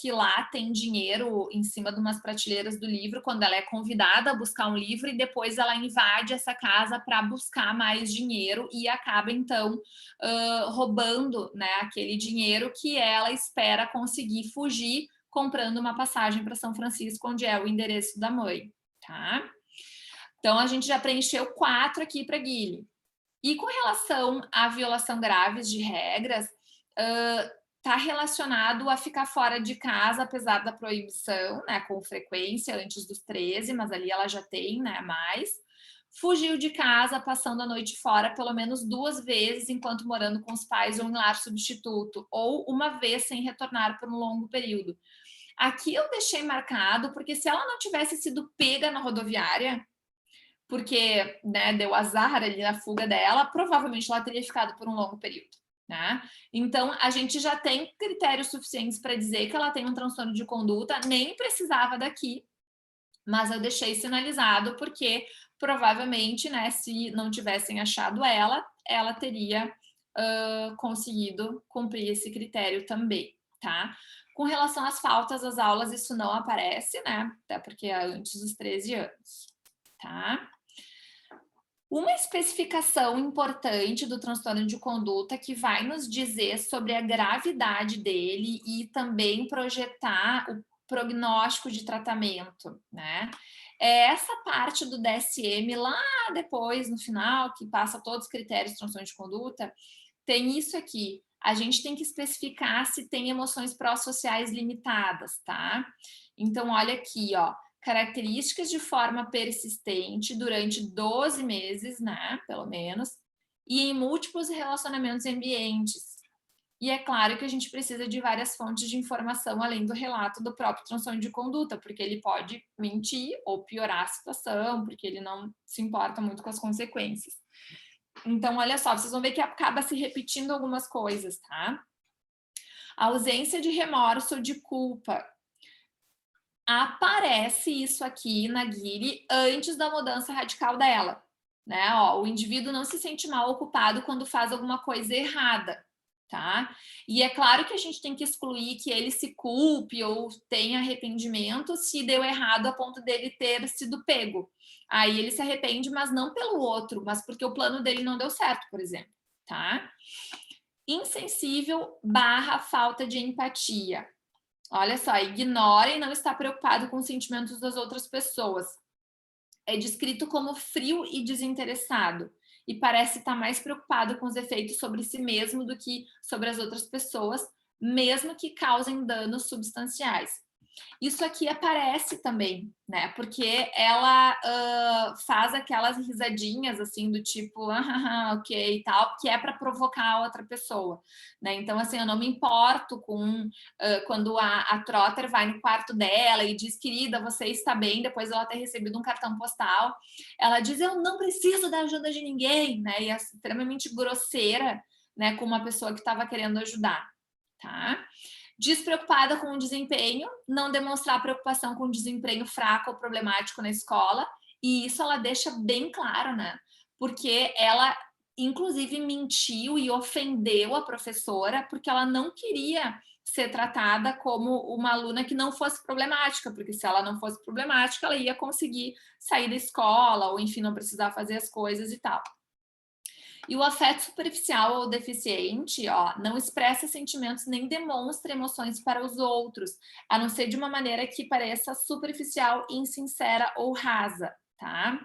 que lá tem dinheiro em cima de umas prateleiras do livro, quando ela é convidada a buscar um livro, e depois ela invade essa casa para buscar mais dinheiro e acaba, então, roubando, né, aquele dinheiro que ela espera conseguir fugir, comprando uma passagem para São Francisco, onde é o endereço da mãe, tá? Então, a gente já preencheu 4 aqui para Guilherme. E com relação à violação graves de regras, está relacionado a ficar fora de casa, apesar da proibição, né, com frequência, antes dos 13, mas ali ela já tem, né, mais. Fugiu de casa, passando a noite fora pelo menos 2 vezes, enquanto morando com os pais ou em lar substituto, ou uma vez sem retornar por um longo período. Aqui eu deixei marcado, porque se ela não tivesse sido pega na rodoviária, porque, né, deu azar ali na fuga dela, provavelmente ela teria ficado por um longo período, né? Então, a gente já tem critérios suficientes para dizer que ela tem um transtorno de conduta, nem precisava daqui, mas eu deixei sinalizado porque provavelmente, né, se não tivessem achado ela teria conseguido cumprir esse critério também, tá? Com relação às faltas às aulas, isso não aparece, né? Até porque é antes dos 13 anos, tá? Uma especificação importante do transtorno de conduta que vai nos dizer sobre a gravidade dele e também projetar o prognóstico de tratamento, né? É essa parte do DSM lá depois, no final, que passa todos os critérios de transtorno de conduta, tem isso aqui. A gente tem que especificar se tem emoções pró-sociais limitadas, tá? Então, olha aqui, ó, características de forma persistente durante 12 meses, né, pelo menos, e em múltiplos relacionamentos e ambientes. E é claro que a gente precisa de várias fontes de informação além do relato do próprio transtorno de conduta, porque ele pode mentir ou piorar a situação, porque ele não se importa muito com as consequências. Então, olha só, vocês vão ver que acaba se repetindo algumas coisas, tá? A ausência de remorso ou de culpa. Aparece isso aqui na Guiri antes da mudança radical dela, né? Ó, o indivíduo não se sente mal ocupado quando faz alguma coisa errada, tá? E é claro que a gente tem que excluir que ele se culpe ou tenha arrependimento se deu errado a ponto dele ter sido pego. Aí ele se arrepende, mas não pelo outro, mas porque o plano dele não deu certo, por exemplo, tá? Insensível barra falta de empatia. Olha só, ignora e não está preocupado com os sentimentos das outras pessoas. É descrito como frio e desinteressado e parece estar mais preocupado com os efeitos sobre si mesmo do que sobre as outras pessoas, mesmo que causem danos substanciais. Isso aqui aparece também, né? Porque ela faz aquelas risadinhas assim do tipo, ok e tal, que é para provocar a outra pessoa, né? Então, assim, eu não me importo com quando a Trotter vai no quarto dela e diz, querida, você está bem, depois ela ter recebido um cartão postal. Ela diz, eu não preciso da ajuda de ninguém, né? E é extremamente grosseira, né, com uma pessoa que estava querendo ajudar, tá? Despreocupada com o desempenho, não demonstrar preocupação com o desempenho fraco ou problemático na escola, e isso ela deixa bem claro, né? Porque ela, inclusive, mentiu e ofendeu a professora porque ela não queria ser tratada como uma aluna que não fosse problemática, porque se ela não fosse problemática, ela ia conseguir sair da escola, ou enfim, não precisar fazer as coisas e tal. E o afeto superficial ou deficiente, ó, não expressa sentimentos nem demonstra emoções para os outros, a não ser de uma maneira que pareça superficial, insincera ou rasa, tá?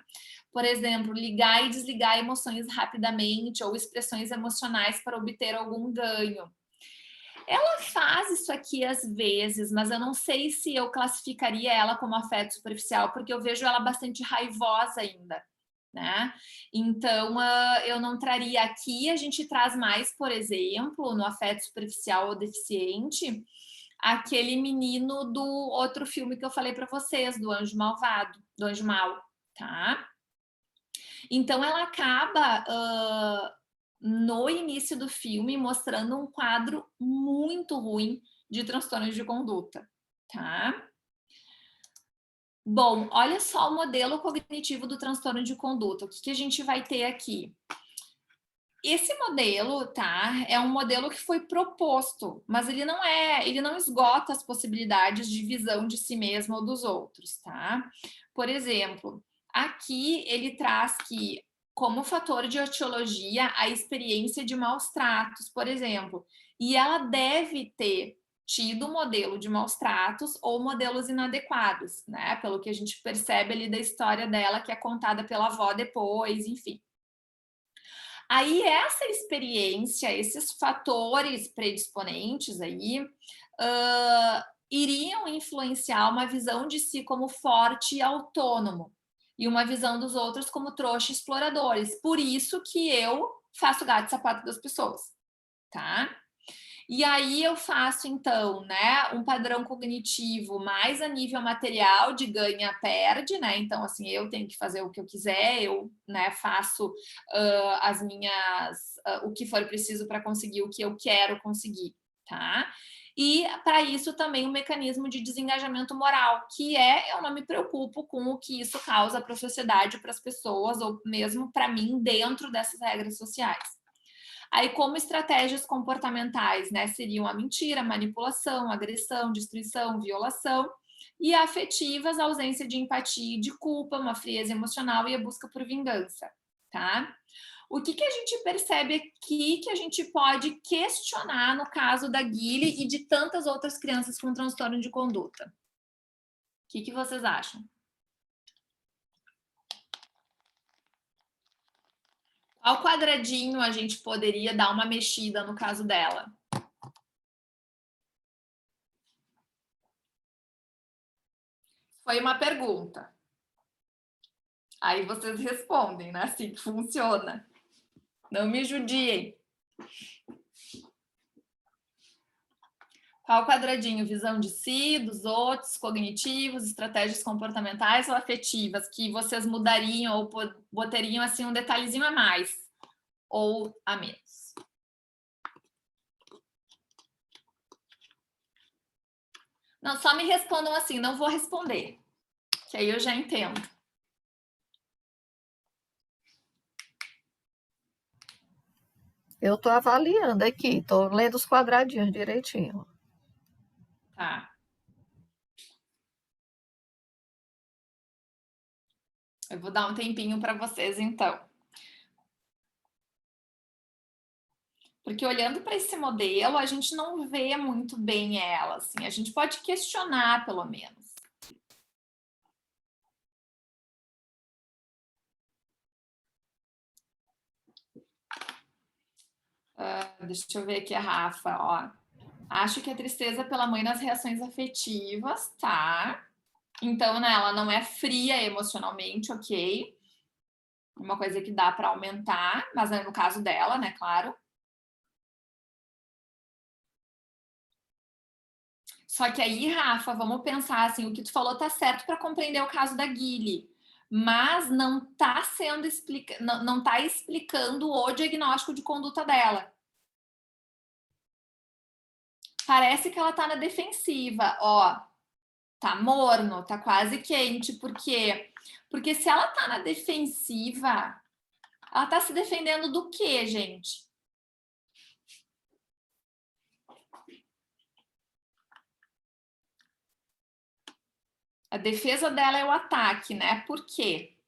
Por exemplo, ligar e desligar emoções rapidamente ou expressões emocionais para obter algum ganho. Ela faz isso aqui às vezes, mas eu não sei se eu classificaria ela como afeto superficial, porque eu vejo ela bastante raivosa ainda, né? Então, eu não traria aqui, a gente traz mais, por exemplo, no afeto superficial ou deficiente, aquele menino do outro filme que eu falei para vocês, do Anjo Malvado, do Anjo Mau, tá? Então, ela acaba no início do filme mostrando um quadro muito ruim de transtornos de conduta, tá? Bom, olha só o modelo cognitivo do transtorno de conduta. O que a gente vai ter aqui? Esse modelo, tá? É um modelo que foi proposto, mas ele não esgota as possibilidades de visão de si mesmo ou dos outros, tá? Por exemplo, aqui ele traz que, como fator de etiologia, a experiência de maus tratos, por exemplo, e ela deve ter tido modelo de maus tratos ou modelos inadequados, né? Pelo que a gente percebe ali da história dela, que é contada pela avó depois, enfim. Aí essa experiência, esses fatores predisponentes aí, iriam influenciar uma visão de si como forte e autônomo e uma visão dos outros como trouxa e exploradores. Por isso que eu faço gato e sapato das pessoas, tá? E aí eu faço, então, né, um padrão cognitivo mais a nível material de ganha-perde, né? Então, assim, eu tenho que fazer o que eu quiser, eu, né, faço as minhas, o que for preciso para conseguir o que eu quero conseguir, tá? E para isso também um mecanismo de desengajamento moral, que eu não me preocupo com o que isso causa para a sociedade, para as pessoas, ou mesmo para mim dentro dessas regras sociais. Aí, como estratégias comportamentais, né, seriam a mentira, a manipulação, a agressão, destruição, violação, e afetivas, a ausência de empatia e de culpa, uma frieza emocional e a busca por vingança, tá? O que a gente percebe aqui que a gente pode questionar no caso da Guile e de tantas outras crianças com transtorno de conduta? O que vocês acham? Qual quadradinho a gente poderia dar uma mexida no caso dela? Foi uma pergunta. Aí vocês respondem, né? Assim que funciona. Não me judiem. Qual quadradinho? Visão de si, dos outros, cognitivos, estratégias comportamentais ou afetivas, que vocês mudariam ou botariam assim um detalhezinho a mais ou a menos? Não, só me respondam assim, não vou responder, que aí eu já entendo. Eu estou avaliando aqui, estou lendo os quadradinhos direitinho. Tá. Eu vou dar um tempinho para vocês, então. Porque olhando para esse modelo, a gente não vê muito bem ela, assim. A gente pode questionar, pelo menos. Deixa eu ver aqui a Rafa, ó. Acho que a tristeza pela mãe nas reações afetivas, tá? Então, né, ela não é fria emocionalmente, ok? Uma coisa que dá para aumentar, mas é no caso dela, né, claro. Só que aí, Rafa, vamos pensar assim, o que tu falou tá certo para compreender o caso da Guile, mas não tá sendo não tá explicando o diagnóstico de conduta dela. Parece que ela tá na defensiva, ó. Tá morno, tá quase quente, por quê? Porque se ela tá na defensiva, ela tá se defendendo do quê, gente? A defesa dela é o ataque, né? Por quê?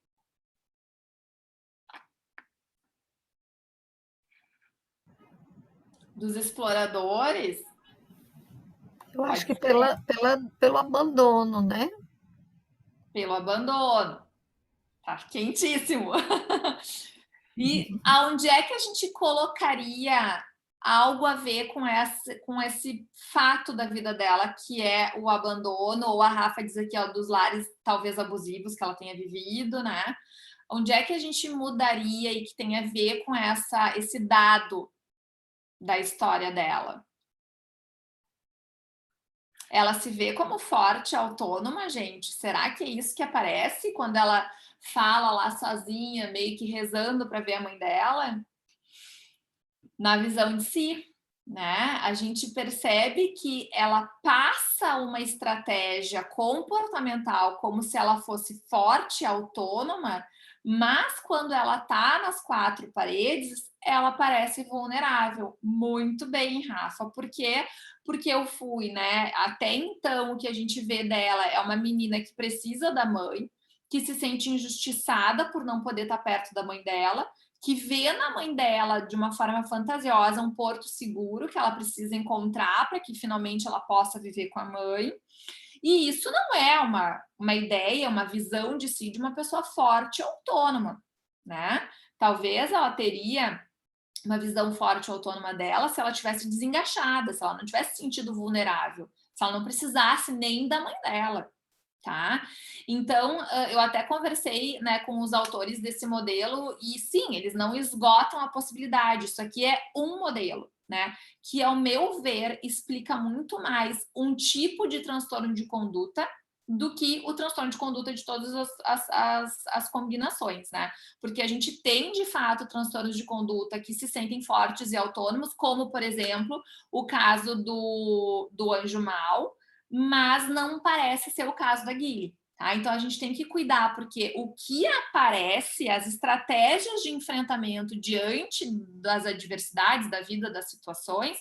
Dos exploradores? Eu acho Pode que ser. pelo abandono, né? Pelo abandono. Tá quentíssimo. E aonde é que a gente colocaria algo a ver com esse fato da vida dela, que é o abandono, ou a Rafa diz aqui, ó, dos lares talvez abusivos que ela tenha vivido, né? Onde é que a gente mudaria e que tem a ver com esse dado da história dela? Ela se vê como forte, autônoma, gente? Será que é isso que aparece quando ela fala lá sozinha, meio que rezando para ver a mãe dela? Na visão de si, né? A gente percebe que ela passa uma estratégia comportamental como se ela fosse forte, autônoma, mas quando ela tá nas quatro paredes, ela parece vulnerável. Muito bem, Rafa. Por quê? Porque eu fui, né? Até então, o que a gente vê dela é uma menina que precisa da mãe, que se sente injustiçada por não poder estar perto da mãe dela, que vê na mãe dela, de uma forma fantasiosa, um porto seguro que ela precisa encontrar para que finalmente ela possa viver com a mãe. E isso não é uma ideia, uma visão de si de uma pessoa forte e autônoma, né? Talvez ela teria uma visão forte e autônoma dela se ela tivesse desengaixada, se ela não tivesse sentido vulnerável, se ela não precisasse nem da mãe dela. Tá? Então, eu até conversei, né, com os autores desse modelo e sim, eles não esgotam a possibilidade. Isso aqui é um modelo, né, que ao meu ver explica muito mais um tipo de transtorno de conduta do que o transtorno de conduta de todas as combinações, né? Porque a gente tem, de fato, transtornos de conduta que se sentem fortes e autônomos, como, por exemplo, o caso do anjo mau, mas não parece ser o caso da Guile, Tá? Então, a gente tem que cuidar, porque o que aparece, as estratégias de enfrentamento diante das adversidades da vida, das situações,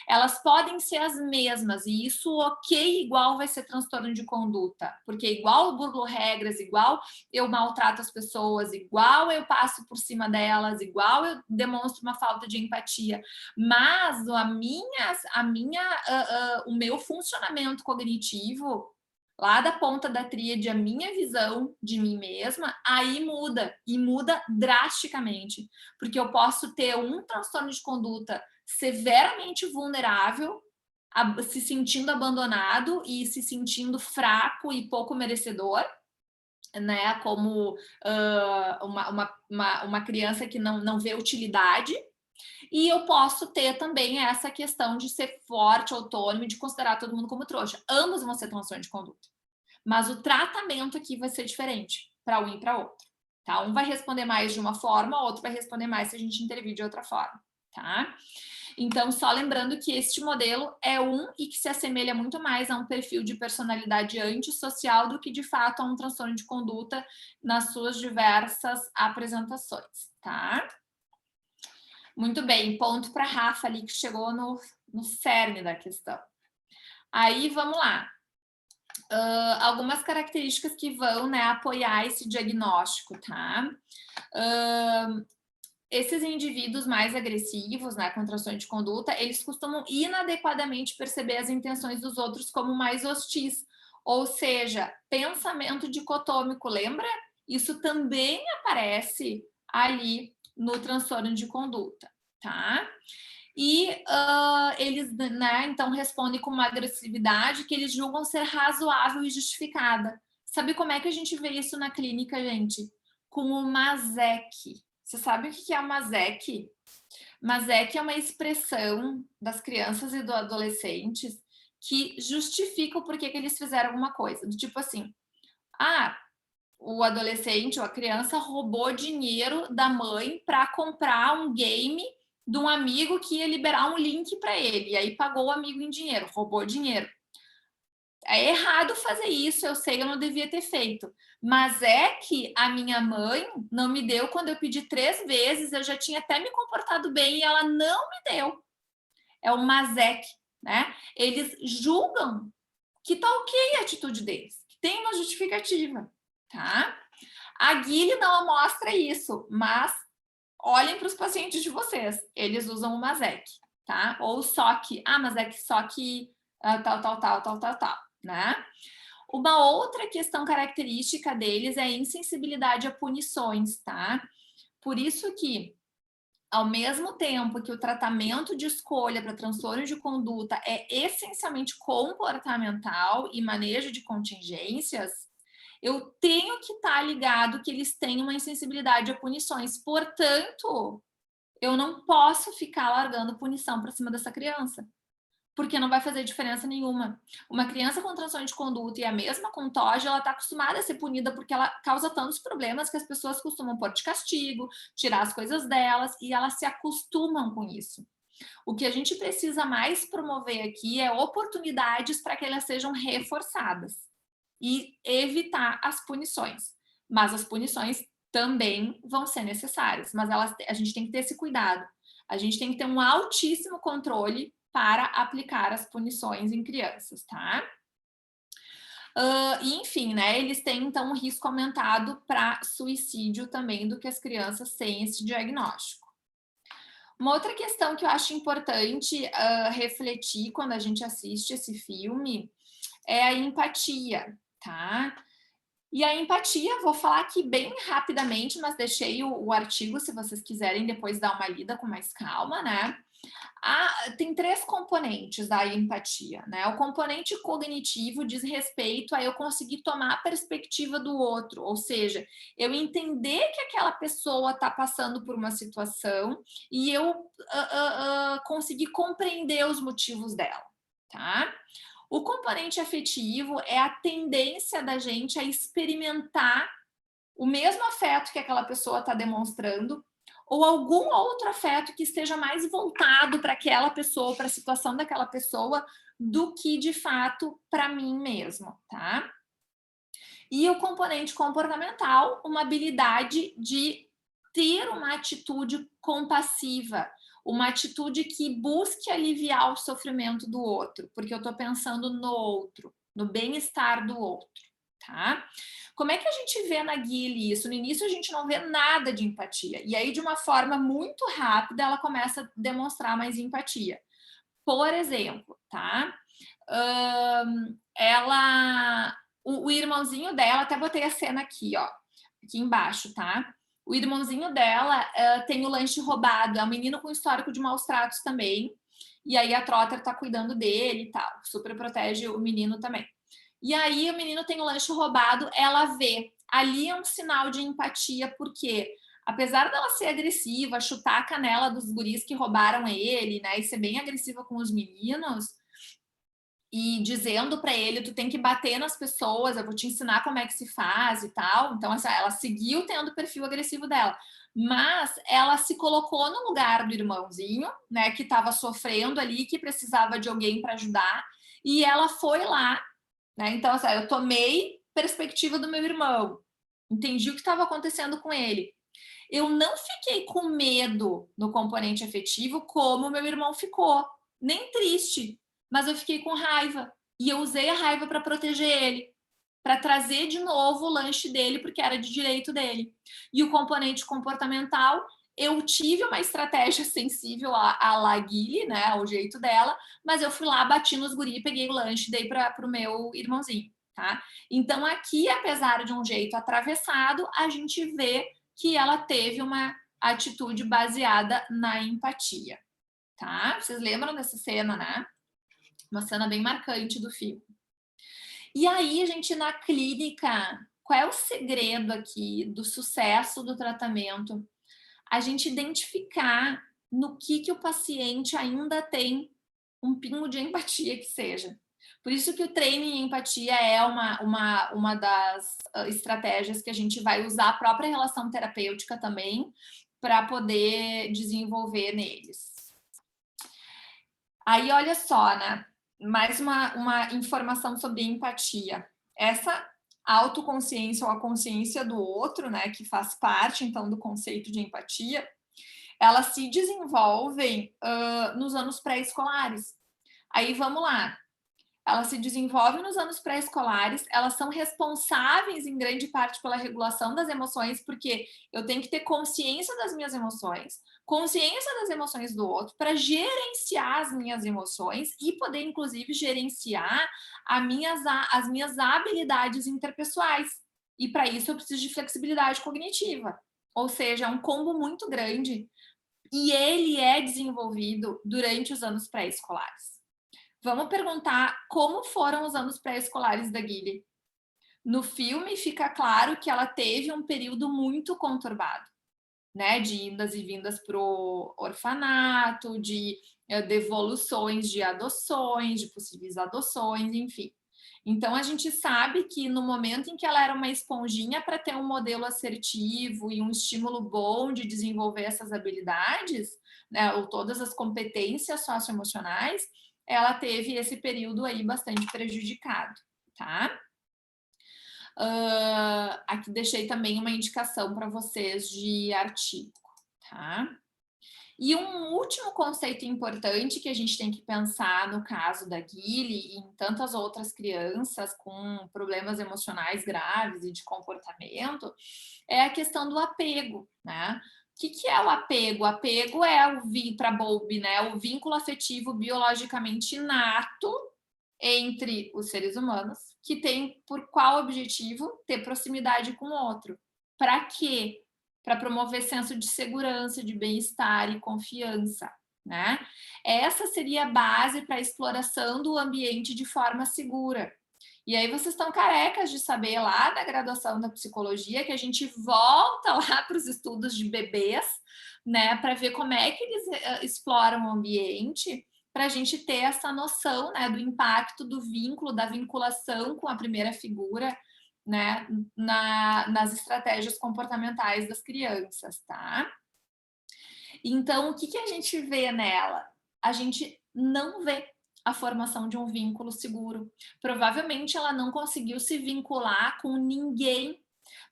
elas podem ser as mesmas, e isso, ok, igual vai ser transtorno de conduta, porque igual eu burlo regras, igual eu maltrato as pessoas, igual eu passo por cima delas, igual eu demonstro uma falta de empatia, mas o meu funcionamento cognitivo, lá da ponta da tríade, a minha visão de mim mesma, aí muda, e muda drasticamente, porque eu posso ter um transtorno de conduta severamente vulnerável, se sentindo abandonado e se sentindo fraco e pouco merecedor, né? Como uma criança que não vê utilidade. E eu posso ter também essa questão de ser forte, autônomo e de considerar todo mundo como trouxa. Ambos vão ser transtorno de conduta. Mas o tratamento aqui vai ser diferente para um e para outro. Tá? Um vai responder mais de uma forma, o outro vai responder mais se a gente intervir de outra forma. Tá? Então, só lembrando que este modelo é e que se assemelha muito mais a um perfil de personalidade antissocial do que, de fato, a um transtorno de conduta nas suas diversas apresentações. Tá? Muito bem, ponto para a Rafa ali, que chegou no cerne da questão. Aí, vamos lá. Algumas características que vão, né, apoiar esse diagnóstico, tá? Esses indivíduos mais agressivos, né, com transtorno de conduta, eles costumam inadequadamente perceber as intenções dos outros como mais hostis, ou seja, pensamento dicotômico, lembra? Isso também aparece ali no transtorno de conduta, tá? E eles, né, então respondem com uma agressividade que eles julgam ser razoável e justificada. Sabe como é que a gente vê isso na clínica, gente? Com o MASEC. Você sabe o que é o MASEC? MASEC é uma expressão das crianças e dos adolescentes que justifica o porquê que eles fizeram alguma coisa. Do tipo assim, o adolescente ou a criança roubou dinheiro da mãe para comprar um game de um amigo que ia liberar um link para ele, e aí pagou o amigo em dinheiro, roubou dinheiro. É errado fazer isso, eu sei, eu não devia ter feito. Mas é que a minha mãe não me deu quando eu pedi 3 vezes, eu já tinha até me comportado bem e ela não me deu. É o MASEC, né? Eles julgam que tá ok a atitude deles, que tem uma justificativa, tá? A Guile não mostra isso, mas olhem para os pacientes de vocês, eles usam o MASEC, tá? Ou SOC, mas é que SOC tal, né? Uma outra questão característica deles é a insensibilidade a punições, tá? Por isso que, ao mesmo tempo que o tratamento de escolha para transtorno de conduta é essencialmente comportamental e manejo de contingências, eu tenho que estar ligado que eles têm uma insensibilidade a punições. Portanto, eu não posso ficar largando punição para cima dessa criança, porque não vai fazer diferença nenhuma. Uma criança com transtorno de conduta e a mesma com TOD, ela está acostumada a ser punida porque ela causa tantos problemas que as pessoas costumam pôr de castigo, tirar as coisas delas, e elas se acostumam com isso. O que a gente precisa mais promover aqui é oportunidades para que elas sejam reforçadas e evitar as punições. Mas as punições também vão ser necessárias, mas a gente tem que ter esse cuidado. A gente tem que ter um altíssimo controle para aplicar as punições em crianças, tá? E, enfim, né, eles têm, então, um risco aumentado para suicídio também do que as crianças sem esse diagnóstico. Uma outra questão que eu acho importante refletir quando a gente assiste esse filme é a empatia, tá? E a empatia, vou falar aqui bem rapidamente, mas deixei o artigo se vocês quiserem depois dar uma lida com mais calma, né? Tem 3 componentes da empatia, né? O componente cognitivo diz respeito a eu conseguir tomar a perspectiva do outro, ou seja, eu entender que aquela pessoa está passando por uma situação e eu conseguir compreender os motivos dela, tá? O componente afetivo é a tendência da gente a experimentar o mesmo afeto que aquela pessoa está demonstrando ou algum outro afeto que esteja mais voltado para aquela pessoa, para a situação daquela pessoa, do que, de fato, para mim mesmo, tá? E o componente comportamental, uma habilidade de ter uma atitude compassiva, uma atitude que busque aliviar o sofrimento do outro, porque eu estou pensando no outro, no bem-estar do outro, tá? Como é que a gente vê na Guile isso? No início a gente não vê nada de empatia, e aí de uma forma muito rápida ela começa a demonstrar mais empatia. Por exemplo, tá? Ela, o irmãozinho dela, até botei a cena aqui, ó, aqui embaixo, tá? O irmãozinho dela tem o lanche roubado, é um menino com histórico de maus tratos também, e aí a Trotter tá cuidando dele e tal, super protege o menino também. E aí o menino tem o lanche roubado, ela vê. Ali é um sinal de empatia, porque apesar dela ser agressiva, chutar a canela dos guris que roubaram ele, né, e ser bem agressiva com os meninos, e dizendo para ele, tu tem que bater nas pessoas, eu vou te ensinar como é que se faz e tal. Então, ela seguiu tendo o perfil agressivo dela, mas ela se colocou no lugar do irmãozinho, né, que estava sofrendo ali, que precisava de alguém para ajudar, e ela foi lá, né? Então, eu tomei perspectiva do meu irmão, entendi o que estava acontecendo com ele. Eu não fiquei com medo no componente afetivo como meu irmão ficou, nem triste, mas eu fiquei com raiva. E eu usei a raiva para proteger ele, para trazer de novo o lanche dele, porque era de direito dele. E o componente comportamental, eu tive uma estratégia sensível à Laguile, né, ao jeito dela, mas eu fui lá, bati nos guri, peguei o lanche, dei para o meu irmãozinho, tá? Então aqui, apesar de um jeito atravessado, a gente vê que ela teve uma atitude baseada na empatia, tá? Vocês lembram dessa cena, né? Uma cena bem marcante do filme. E aí, a gente, na clínica, qual é o segredo aqui do sucesso do tratamento? A gente identificar no que o paciente ainda tem um pingo de empatia que seja. Por isso que o treino em empatia é uma das estratégias que a gente vai usar a própria relação terapêutica também para poder desenvolver neles. Aí, olha só, né? Mais uma informação sobre empatia. Essa autoconsciência ou a consciência do outro, né, que faz parte, então, do conceito de empatia, elas se desenvolvem nos anos pré-escolares. Aí, vamos lá. Elas se desenvolvem nos anos pré-escolares, elas são responsáveis em grande parte pela regulação das emoções, porque eu tenho que ter consciência das minhas emoções, consciência das emoções do outro, para gerenciar as minhas emoções e poder, inclusive, gerenciar as minhas habilidades interpessoais. E para isso eu preciso de flexibilidade cognitiva. Ou seja, é um combo muito grande e ele é desenvolvido durante os anos pré-escolares. Vamos perguntar como foram os anos pré-escolares da Guile. No filme fica claro que ela teve um período muito conturbado, né? De indas e vindas para o orfanato, de devoluções de adoções, de possíveis adoções, enfim. Então a gente sabe que no momento em que ela era uma esponjinha para ter um modelo assertivo e um estímulo bom de desenvolver essas habilidades, né, ou todas as competências socioemocionais, ela teve esse período aí bastante prejudicado, tá? Aqui deixei também uma indicação para vocês de artigo, tá? E um último conceito importante que a gente tem que pensar no caso da Guile e em tantas outras crianças com problemas emocionais graves e de comportamento é a questão do apego, né? O que é o apego? O apego é para Bowlby, né? O vínculo afetivo biologicamente inato entre os seres humanos que tem por qual objetivo ter proximidade com o outro. Para quê? Para promover senso de segurança, de bem-estar e confiança, né? Essa seria a base para a exploração do ambiente de forma segura. E aí vocês estão carecas de saber lá da graduação da psicologia que a gente volta lá para os estudos de bebês, né, para ver como é que eles exploram o ambiente, para a gente ter essa noção, né, do impacto do vínculo, da vinculação com a primeira figura, né, nas estratégias comportamentais das crianças, tá? Então, o que a gente vê nela? A gente não vê a formação de um vínculo seguro. Provavelmente ela não conseguiu se vincular com ninguém,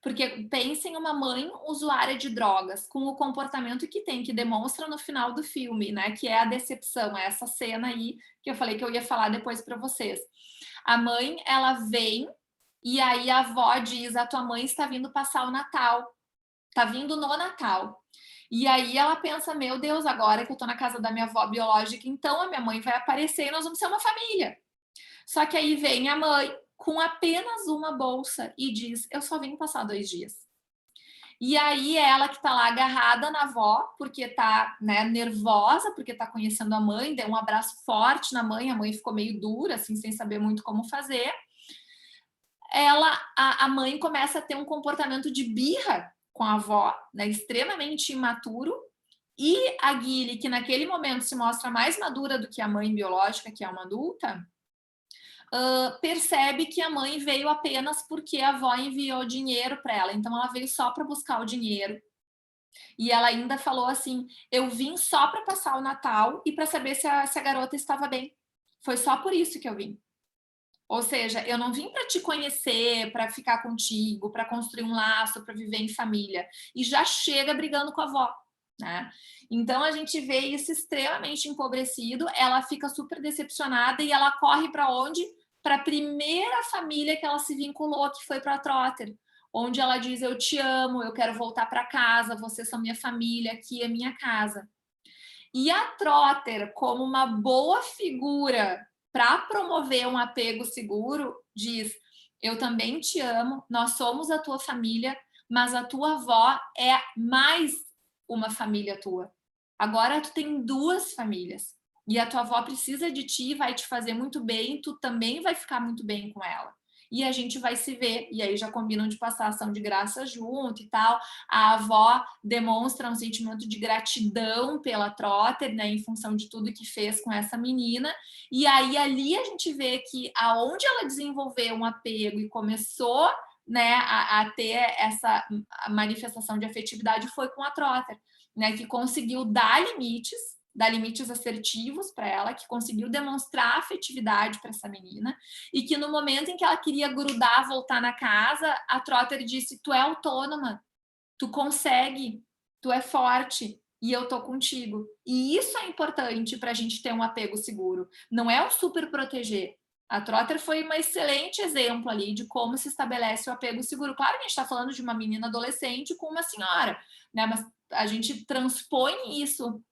porque pense em uma mãe usuária de drogas, com o comportamento que tem, que demonstra no final do filme, né? Que é a decepção, é essa cena aí que eu falei que eu ia falar depois para vocês. A mãe, ela vem e aí a avó diz: a tua mãe está vindo passar o Natal, está vindo no Natal. E aí ela pensa: meu Deus, agora que eu tô na casa da minha avó biológica, então a minha mãe vai aparecer e nós vamos ser uma família. Só que aí vem a mãe com apenas uma bolsa e diz: eu só vim passar 2 dias. E aí ela que tá lá agarrada na avó, porque tá, né, nervosa, porque tá conhecendo a mãe, deu um abraço forte na mãe, a mãe ficou meio dura, assim, sem saber muito como fazer. A mãe começa a ter um comportamento de birra com a avó, né, extremamente imaturo, e a Guile, que naquele momento se mostra mais madura do que a mãe biológica, que é uma adulta, percebe que a mãe veio apenas porque a avó enviou dinheiro para ela. Então ela veio só para buscar o dinheiro. E ela ainda falou assim: eu vim só para passar o Natal e para saber se a garota estava bem. Foi só por isso que eu vim. Ou seja, eu não vim para te conhecer, para ficar contigo, para construir um laço, para viver em família. E já chega brigando com a avó, né? Então a gente vê isso extremamente empobrecido, ela fica super decepcionada e ela corre para onde? Para a primeira família que ela se vinculou, que foi para a Trotter, onde ela diz: eu te amo, eu quero voltar para casa, vocês são minha família, aqui é minha casa. E a Trotter, como uma boa figura para promover um apego seguro, diz: eu também te amo, nós somos a tua família, mas a tua avó é mais uma família tua. Agora tu tem 2 famílias e a tua avó precisa de ti, vai te fazer muito bem, tu também vai ficar muito bem com ela. E a gente vai se ver, e aí já combinam de passar ação de graça junto e tal. A avó demonstra um sentimento de gratidão pela Trotter, né, em função de tudo que fez com essa menina. E aí ali a gente vê que aonde ela desenvolveu um apego e começou, né, a ter essa manifestação de afetividade foi com a Trotter, né, que conseguiu dar limites assertivos para ela, que conseguiu demonstrar afetividade para essa menina, e que no momento em que ela queria grudar, voltar na casa, a Trotter disse: tu é autônoma, tu consegue, tu é forte e eu tô contigo. E isso é importante para a gente ter um apego seguro. Não é o super proteger. A Trotter foi um excelente exemplo ali de como se estabelece o apego seguro. Claro que a gente está falando de uma menina adolescente com uma senhora, né? Mas a gente transpõe isso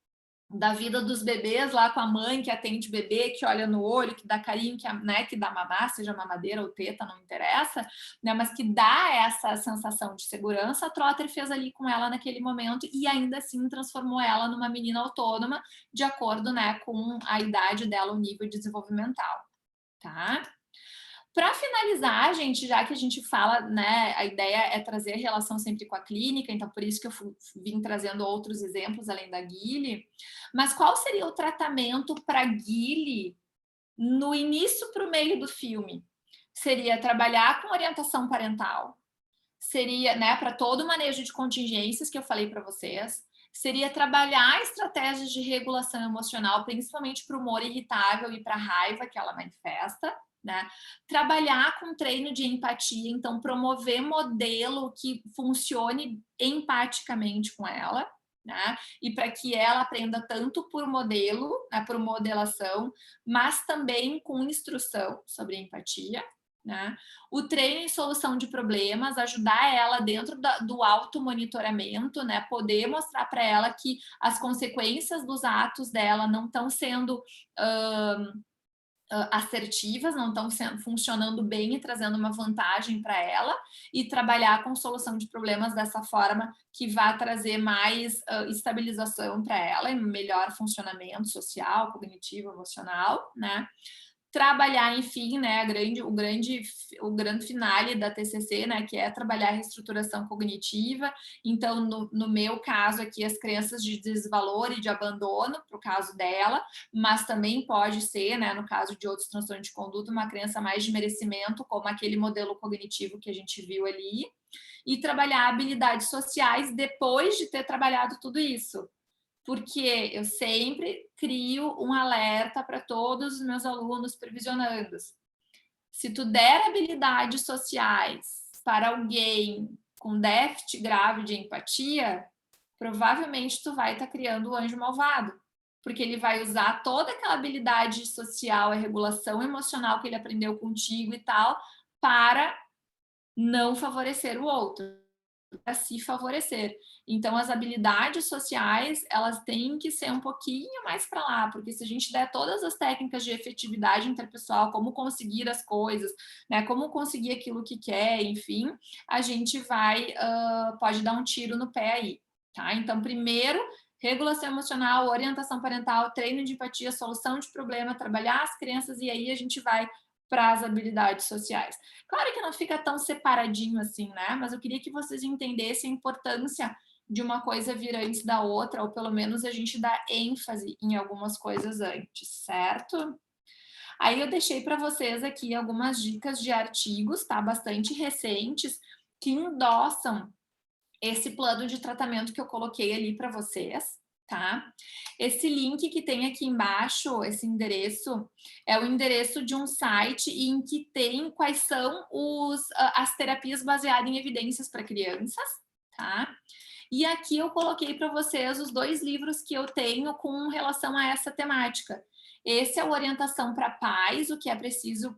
da vida dos bebês lá com a mãe que atende bebê, que olha no olho, que dá carinho, que, né, que dá mamar, seja mamadeira ou teta, não interessa, né, mas que dá essa sensação de segurança. A Trotter fez ali com ela naquele momento e ainda assim transformou ela numa menina autônoma de acordo, né, com a idade dela, o nível desenvolvimental, tá? Para finalizar, gente, já que a gente fala, né, a ideia é trazer a relação sempre com a clínica, então por isso que eu vim trazendo outros exemplos além da Guile, mas qual seria o tratamento para Guile no início para o meio do filme? Seria trabalhar com orientação parental, seria, né, para todo o manejo de contingências que eu falei para vocês, seria trabalhar estratégias de regulação emocional, principalmente para o humor irritável e para a raiva que ela manifesta, né? Trabalhar com treino de empatia, então promover modelo que funcione empaticamente com ela, né? E para que ela aprenda tanto por modelo, né, por modelação, mas também com instrução sobre empatia, né? O treino em solução de problemas, ajudar ela dentro do automonitoramento, né? Poder mostrar para ela que as consequências dos atos dela não estão sendo assertivas, não estão funcionando bem e trazendo uma vantagem para ela, e trabalhar com solução de problemas dessa forma que vai trazer mais estabilização para ela e melhor funcionamento social, cognitivo, emocional, né? Trabalhar, enfim, né, o grande finale da TCC, né, que é trabalhar a reestruturação cognitiva. Então, no meu caso aqui, as crenças de desvalor e de abandono, para o caso dela, mas também pode ser, né, no caso de outros transtornos de conduta, uma crença mais de merecimento, como aquele modelo cognitivo que a gente viu ali, e trabalhar habilidades sociais depois de ter trabalhado tudo isso. porque eu sempre crio um alerta para todos os meus alunos supervisionandos. Se tu der habilidades sociais para alguém com déficit grave de empatia, provavelmente tu vai estar criando o anjo malvado, porque ele vai usar toda aquela habilidade social, a regulação emocional que ele aprendeu contigo e tal, para não favorecer o outro, para se favorecer. Então, as habilidades sociais, elas têm que ser um pouquinho mais para lá, porque se a gente der todas as técnicas de efetividade interpessoal, como conseguir as coisas, né, como conseguir aquilo que quer, enfim, a gente pode dar um tiro no pé aí, tá? Então, primeiro, regulação emocional, orientação parental, treino de empatia, solução de problema, trabalhar as crianças e aí a gente vai para as habilidades sociais. Claro que não fica tão separadinho assim, né? Mas eu queria que vocês entendessem a importância de uma coisa vir antes da outra, ou pelo menos a gente dá ênfase em algumas coisas antes, certo? Aí eu deixei para vocês aqui algumas dicas de artigos, tá? Bastante recentes, que endossam esse plano de tratamento que eu coloquei ali para vocês, tá? Esse link que tem aqui embaixo, esse endereço, é o endereço de um site em que tem quais são as terapias baseadas em evidências para crianças, tá? E aqui eu coloquei para vocês os 2 livros que eu tenho com relação a essa temática. Esse é o Orientação para Pais, o que é preciso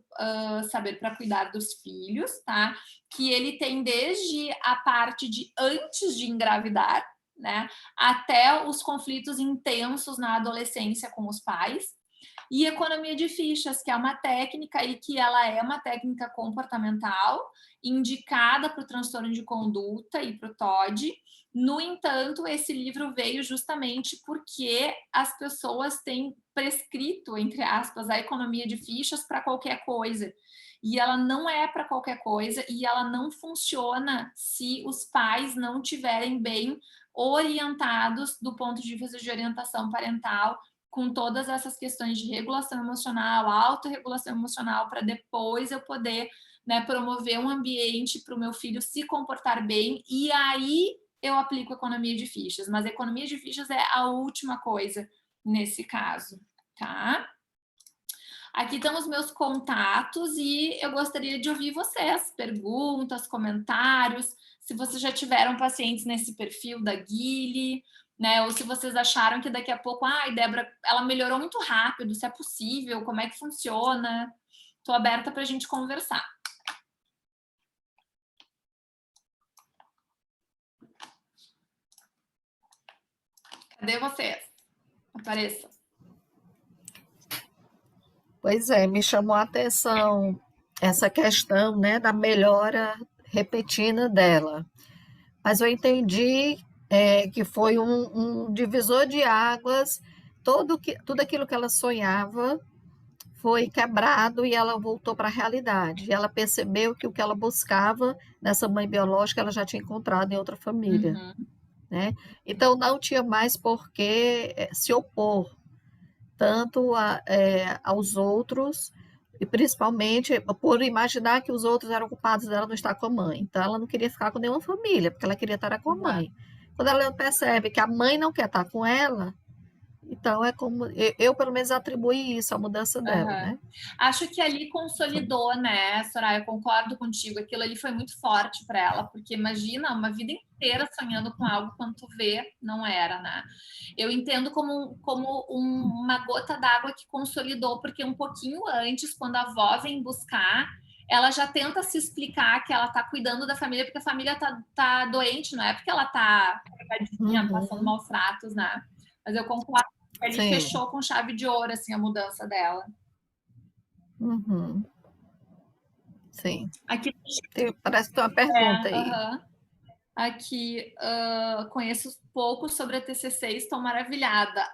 saber para cuidar dos filhos, tá? Que ele tem desde a parte de antes de engravidar, né? Até os conflitos intensos na adolescência com os pais. E economia de fichas, que é uma técnica e que ela é uma técnica comportamental indicada para o transtorno de conduta e para o TOD. No entanto, esse livro veio justamente porque as pessoas têm prescrito, entre aspas, a economia de fichas para qualquer coisa. E ela não é para qualquer coisa e ela não funciona se os pais não tiverem bem orientados do ponto de vista de orientação parental, com todas essas questões de regulação emocional, autorregulação emocional, para depois eu poder, né, promover um ambiente para o meu filho se comportar bem, e aí eu aplico economia de fichas. Mas a economia de fichas é a última coisa nesse caso, tá? Aqui estão os meus contatos e eu gostaria de ouvir vocês, perguntas, comentários, se vocês já tiveram pacientes nesse perfil da Guile, né? Ou se vocês acharam que daqui a pouco, ai, Débora, ela melhorou muito rápido, se é possível, como é que funciona? Estou aberta para a gente conversar. Cadê vocês? Apareçam. Pois é, me chamou a atenção essa questão, né, da melhora repentina dela. Mas eu entendi que foi um divisor de águas, tudo aquilo que ela sonhava foi quebrado e ela voltou para a realidade. E ela percebeu que o que ela buscava nessa mãe biológica ela já tinha encontrado em outra família. Né? Então não tinha mais por que se opor tanto aos outros, e principalmente por imaginar que os outros eram culpados dela não estar com a mãe. Então ela não queria ficar com nenhuma família, porque ela queria estar com a mãe. Quando ela percebe que a mãe não quer estar com ela, então é como eu pelo menos atribuí isso à mudança dela, né? Acho que ali consolidou, né, Soraya? Eu concordo contigo. Aquilo ali foi muito forte para ela, porque imagina uma vida inteira sonhando com algo, quando tu vê, não era, né? Eu entendo como uma gota d'água que consolidou, porque um pouquinho antes, quando a avó vem buscar, ela já tenta se explicar que ela tá cuidando da família, porque a família tá doente, não é porque ela tá passando maus tratos, né? Mas eu concordo. Ele fechou com chave de ouro, assim, a mudança dela. Sim. Aqui, parece que tem uma pergunta aí. Aqui, conheço pouco sobre a TCC e estou maravilhada.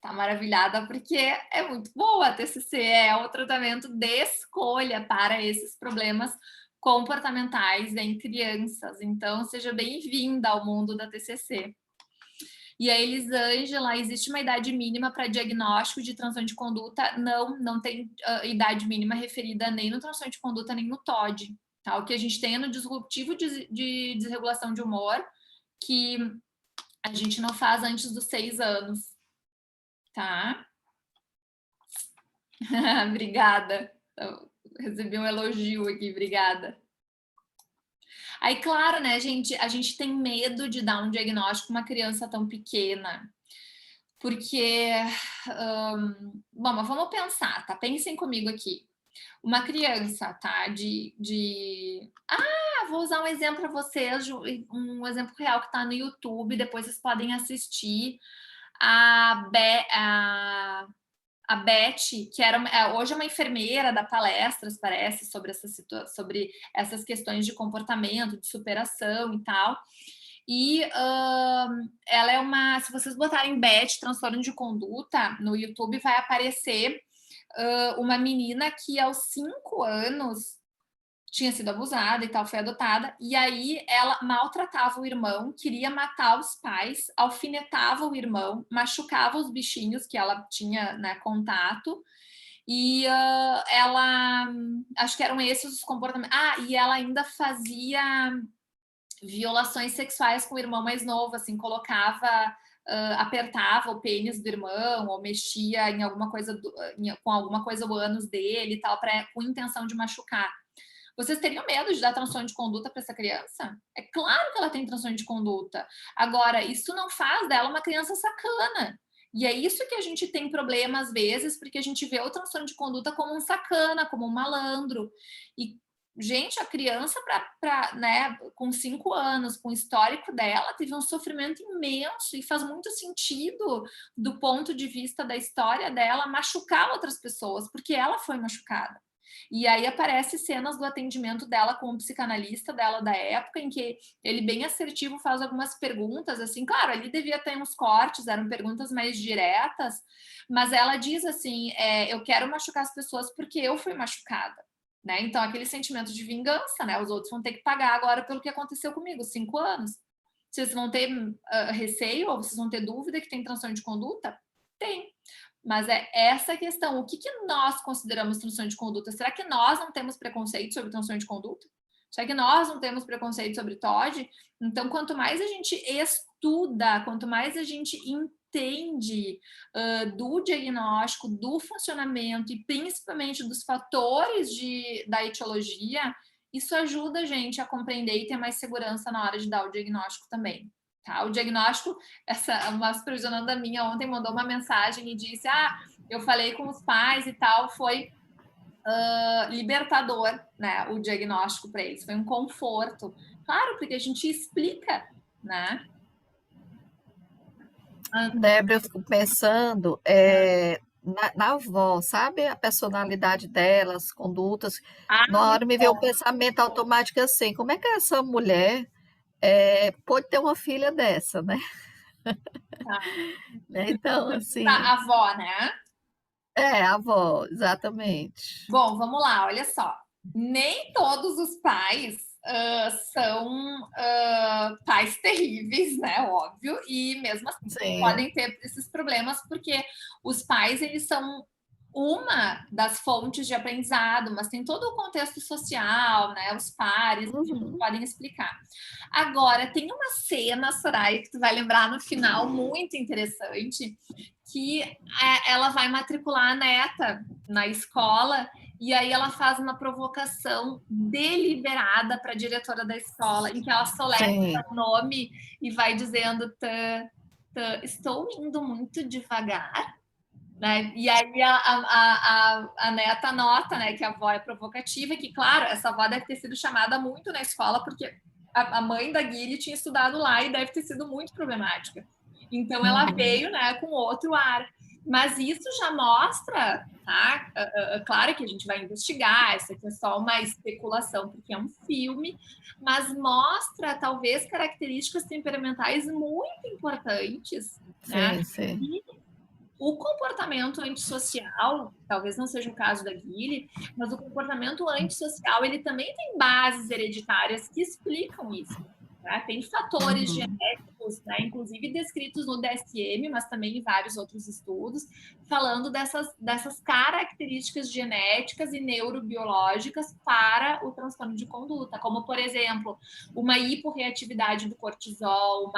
Tá maravilhada porque é muito boa. A TCC é o tratamento de escolha para esses problemas comportamentais em crianças. Então, seja bem-vinda ao mundo da TCC. E a Elisângela, existe uma idade mínima para diagnóstico de transtorno de conduta? Não tem idade mínima referida nem no transtorno de conduta, nem no TOD. Tá? O que a gente tem é no disruptivo de desregulação de humor, que A gente não faz antes dos 6 anos, tá? Obrigada. Eu recebi um elogio aqui, obrigada. Aí, claro, né, gente, a gente tem medo de dar um diagnóstico para uma criança tão pequena, porque, bom, mas vamos pensar, tá? Pensem comigo aqui. Uma criança, tá? Vou usar um exemplo para vocês, um exemplo real que está no YouTube, depois vocês podem assistir. A Beth, que hoje é uma enfermeira, dá palestras, parece, sobre essas questões de comportamento, de superação e tal. E ela é se vocês botarem Beth, transtorno de conduta, no YouTube vai aparecer uma menina que aos 5 anos tinha sido abusada e tal, foi adotada, e aí ela maltratava o irmão, queria matar os pais, alfinetava o irmão, machucava os bichinhos que ela tinha, né, contato, e ela, acho que eram esses os comportamentos, e ela ainda fazia violações sexuais com o irmão mais novo, assim, colocava, apertava o pênis do irmão, ou mexia em alguma coisa, com alguma coisa o ânus dele e tal, com intenção de machucar. Vocês teriam medo de dar transtorno de conduta para essa criança? É claro que ela tem transtorno de conduta. Agora, isso não faz dela uma criança sacana. E é isso que a gente tem problema às vezes, porque a gente vê o transtorno de conduta como um sacana, como um malandro. E, gente, a criança, né, com 5 anos, com o histórico dela, teve um sofrimento imenso e faz muito sentido, do ponto de vista da história dela, machucar outras pessoas, porque ela foi machucada. E aí aparece cenas do atendimento dela com o psicanalista dela da época, em que ele, bem assertivo, faz algumas perguntas, assim, claro, ali devia ter uns cortes, eram perguntas mais diretas, mas ela diz assim, eu quero machucar as pessoas porque eu fui machucada. Né? Então, aquele sentimento de vingança, né? Os outros vão ter que pagar agora pelo que aconteceu comigo, 5 anos. Vocês vão ter receio ou vocês vão ter dúvida que tem transtorno de conduta? Tem. Mas é essa a questão. O que nós consideramos transtorno de conduta? Será que nós não temos preconceito sobre transtorno de conduta? Será que nós não temos preconceito sobre TOD? Então, quanto mais a gente estuda, quanto mais a gente entende do diagnóstico, do funcionamento e principalmente dos fatores da etiologia, isso ajuda a gente a compreender e ter mais segurança na hora de dar o diagnóstico também. Tá? O diagnóstico, uma supervisionanda minha ontem mandou uma mensagem e disse, eu falei com os pais e tal, foi libertador, né, o diagnóstico para eles, foi um conforto. Claro, porque a gente explica, né? Débora, eu fico pensando na avó, sabe? A personalidade dela, as condutas. Na hora me veio um pensamento automático assim, como é que essa mulher pode ter uma filha dessa, né? Então, assim... A avó, né? A avó, exatamente. Bom, vamos lá, olha só. Nem todos os pais são pais terríveis, né? Óbvio, e mesmo assim podem ter esses problemas, porque os pais, eles são uma das fontes de aprendizado, mas tem todo o contexto social, né? Os pares que podem explicar. Agora, tem uma cena, Soraya, que tu vai lembrar no final, muito interessante, que ela vai matricular a neta na escola e aí ela faz uma provocação deliberada para a diretora da escola, em que ela soletra o nome e vai dizendo estou indo muito devagar. Né? E aí a neta nota, né, que a avó é provocativa, que, claro, essa avó deve ter sido chamada muito na escola, porque a mãe da Guile tinha estudado lá e deve ter sido muito problemática. Então, ela veio, né, com outro ar. Mas isso já mostra, tá? Claro que a gente vai investigar, isso aqui é só uma especulação, porque é um filme, mas mostra, talvez, características temperamentais muito importantes, né? Sim. E o comportamento antissocial, talvez não seja o caso da Guile, mas o comportamento antissocial, ele também tem bases hereditárias que explicam isso. Tá? Tem fatores genéticos, né, inclusive descritos no DSM, mas também em vários outros estudos, falando dessas características genéticas e neurobiológicas para o transtorno de conduta, como, por exemplo, uma hiporreatividade do cortisol,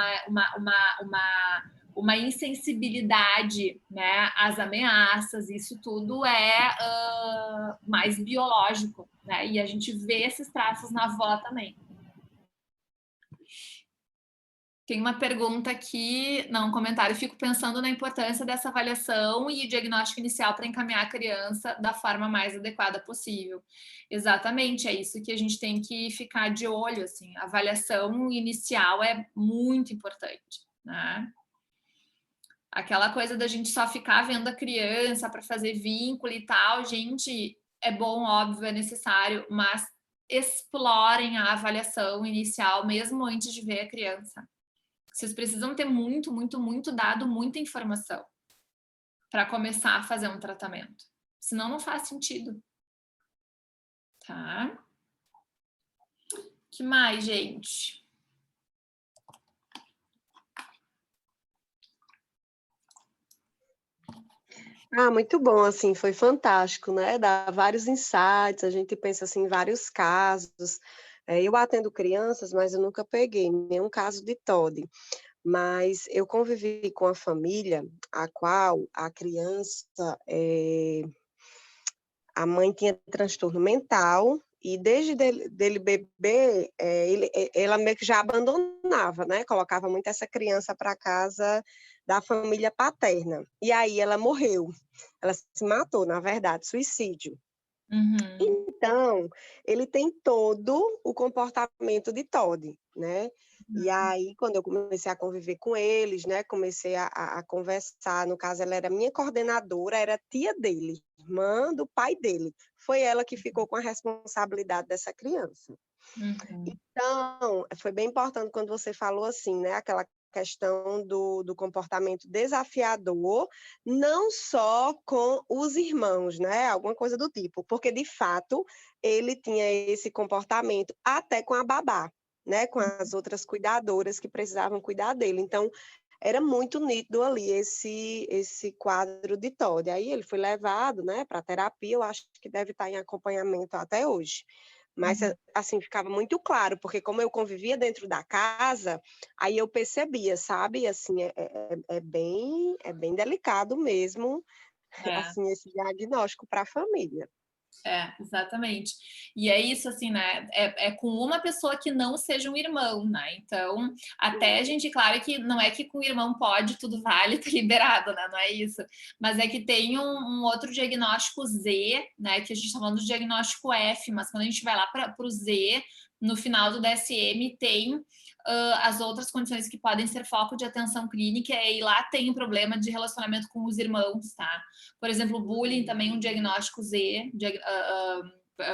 uma insensibilidade, né, às ameaças, isso tudo é mais biológico, né? E a gente vê esses traços na avó também. Tem uma pergunta aqui, não, um comentário. Fico pensando na importância dessa avaliação e diagnóstico inicial para encaminhar a criança da forma mais adequada possível. Exatamente, é isso que a gente tem que ficar de olho, assim. A avaliação inicial é muito importante, né? Aquela coisa da gente só ficar vendo a criança para fazer vínculo e tal, gente, é bom, óbvio, é necessário, mas explorem a avaliação inicial mesmo antes de ver a criança. Vocês precisam ter muito, muito, muito dado, muita informação para começar a fazer um tratamento. Senão não faz sentido. Tá? Que mais, gente? Muito bom, assim, foi fantástico, né? Dá vários insights, a gente pensa assim em vários casos. Eu atendo crianças, mas eu nunca peguei nenhum caso de TOD. Mas eu convivi com a família, a qual a criança, a mãe tinha transtorno mental, e desde dele bebê, ela meio que já abandonava, né? Colocava muito essa criança para casa da família paterna. E aí ela morreu. Ela se matou, na verdade, suicídio. Uhum. Então, ele tem todo o comportamento de TOD, né? E aí, quando eu comecei a conviver com eles, né? Comecei a conversar, no caso, ela era minha coordenadora, era tia dele, irmã do pai dele. Foi ela que ficou com a responsabilidade dessa criança. Uhum. Então, foi bem importante quando você falou assim, né? Aquela questão do comportamento desafiador, não só com os irmãos, né? Alguma coisa do tipo, porque de fato ele tinha esse comportamento até com a babá, né? Com as outras cuidadoras que precisavam cuidar dele. Então, era muito nítido ali esse quadro de TOD. Aí ele foi levado, né, para terapia, eu acho que deve estar em acompanhamento até hoje. Mas, assim, ficava muito claro, porque como eu convivia dentro da casa, aí eu percebia, sabe? Assim, é bem delicado mesmo, É. assim, esse diagnóstico para a família. Exatamente. E é isso, assim, né? É com uma pessoa que não seja um irmão, né? Então, até a gente, claro que não é que com o irmão pode, tudo vale, tá liberado, né? Não é isso. Mas é que tem um outro diagnóstico Z, né? Que a gente tá falando do diagnóstico F, mas quando a gente vai lá para o Z, no final do DSM tem as outras condições que podem ser foco de atenção clínica, e lá tem um problema de relacionamento com os irmãos, tá? Por exemplo, bullying também um diagnóstico Z,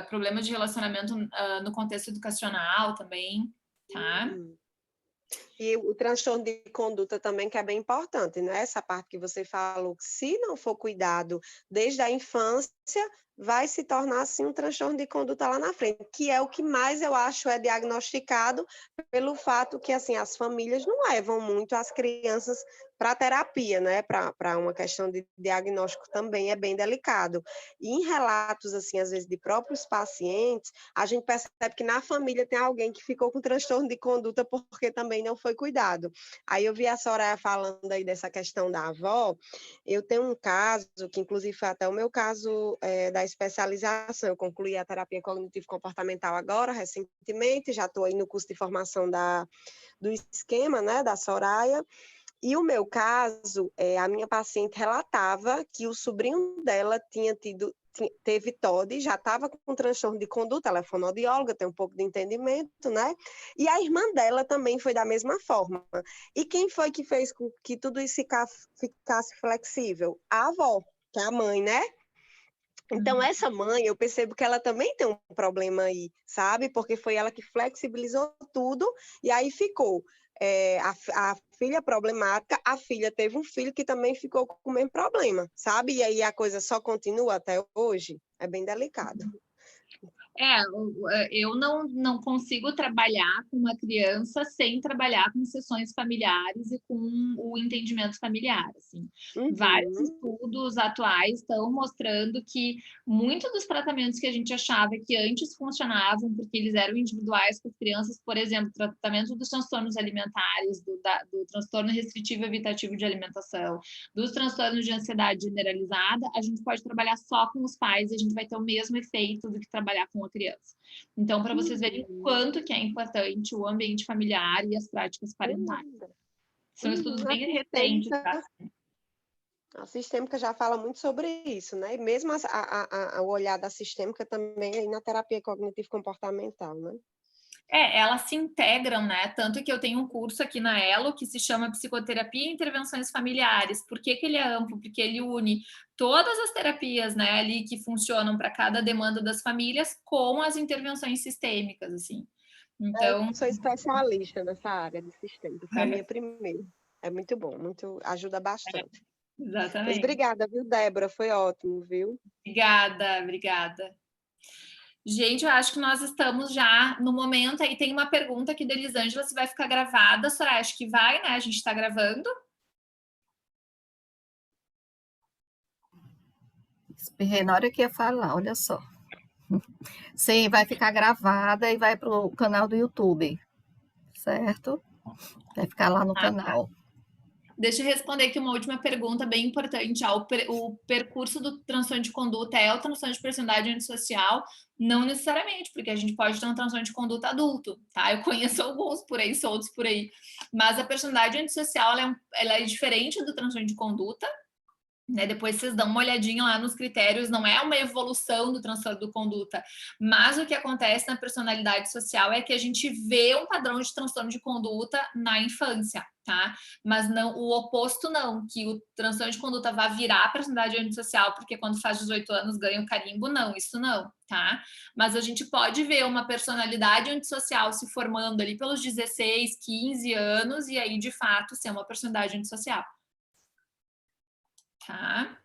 problema de relacionamento no contexto educacional também, tá? E o transtorno de conduta também, que é bem importante, né? Essa parte que você falou, que se não for cuidado desde a infância, vai se tornar, assim, um transtorno de conduta lá na frente, que é o que mais eu acho é diagnosticado pelo fato que, assim, as famílias não levam muito as crianças para terapia, né? Para uma questão de diagnóstico também é bem delicado. E em relatos, assim, às vezes, de próprios pacientes, a gente percebe que na família tem alguém que ficou com transtorno de conduta porque também não foi cuidado. Aí eu vi a Soraya falando aí dessa questão da avó, eu tenho um caso, que inclusive foi até o meu caso da especialização, eu concluí a terapia cognitivo-comportamental agora, recentemente, já estou aí no curso de formação do esquema, né, da Soraya, e o meu caso, a minha paciente relatava que o sobrinho dela teve TOD, já estava com transtorno de conduta, ela é fonoaudióloga, tem um pouco de entendimento, né? E a irmã dela também foi da mesma forma. E quem foi que fez com que tudo isso ficasse flexível? A avó, que é a mãe, né? Então, essa mãe, eu percebo que ela também tem um problema aí, sabe? Porque foi ela que flexibilizou tudo e aí ficou a filha problemática, a filha teve um filho que também ficou com o mesmo problema, sabe? E aí a coisa só continua até hoje. É bem delicado. Eu não consigo trabalhar com uma criança sem trabalhar com sessões familiares e com o entendimento familiar, assim. Vários Uhum. estudos atuais estão mostrando que muitos dos tratamentos que a gente achava que antes funcionavam, porque eles eram individuais com as crianças, por exemplo, tratamento dos transtornos alimentares, do transtorno restritivo evitativo de alimentação, dos transtornos de ansiedade generalizada, a gente pode trabalhar só com os pais e a gente vai ter o mesmo efeito do que trabalhar com a criança. Então, para vocês verem o quanto que é importante o ambiente familiar e as práticas parentais. São estudos bem recentes, tá? A sistêmica já fala muito sobre isso, né? E mesmo o olhar da sistêmica também aí na terapia cognitivo-comportamental, né? Elas se integram, né? Tanto que eu tenho um curso aqui na Elo que se chama Psicoterapia e Intervenções Familiares. Por que ele é amplo? Porque ele une todas as terapias, né, ali que funcionam para cada demanda das famílias com as intervenções sistêmicas, assim. Então, Eu sou especialista nessa área de sistêmica, foi a minha primeira. É muito bom, ajuda bastante. Exatamente. Pois obrigada, viu, Débora? Foi ótimo, viu? Obrigada. Gente, eu acho que nós estamos já no momento aí. Tem uma pergunta aqui da Elisângela, se vai ficar gravada. Soraya, acho que vai, né? A gente está gravando. Espirrei na hora que ia falar, olha só. Sim, vai ficar gravada e vai para o canal do YouTube, certo? Vai ficar lá no canal. Deixa eu responder aqui uma última pergunta bem importante. O percurso do transtorno de conduta é o transtorno de personalidade antissocial? Não necessariamente, porque a gente pode ter um transtorno de conduta adulto, tá? Eu conheço alguns por aí, soltos por aí. Mas a personalidade antissocial, ela é diferente do transtorno de conduta, né? Depois vocês dão uma olhadinha lá nos critérios, não é uma evolução do transtorno de conduta, mas o que acontece na personalidade social é que a gente vê um padrão de transtorno de conduta na infância, tá? Mas não o oposto não, que o transtorno de conduta vai virar personalidade antissocial porque quando faz 18 anos ganha o carimbo, não, isso não, tá? Mas a gente pode ver uma personalidade antissocial se formando ali pelos 16, 15 anos e aí de fato ser uma personalidade antissocial. Tá.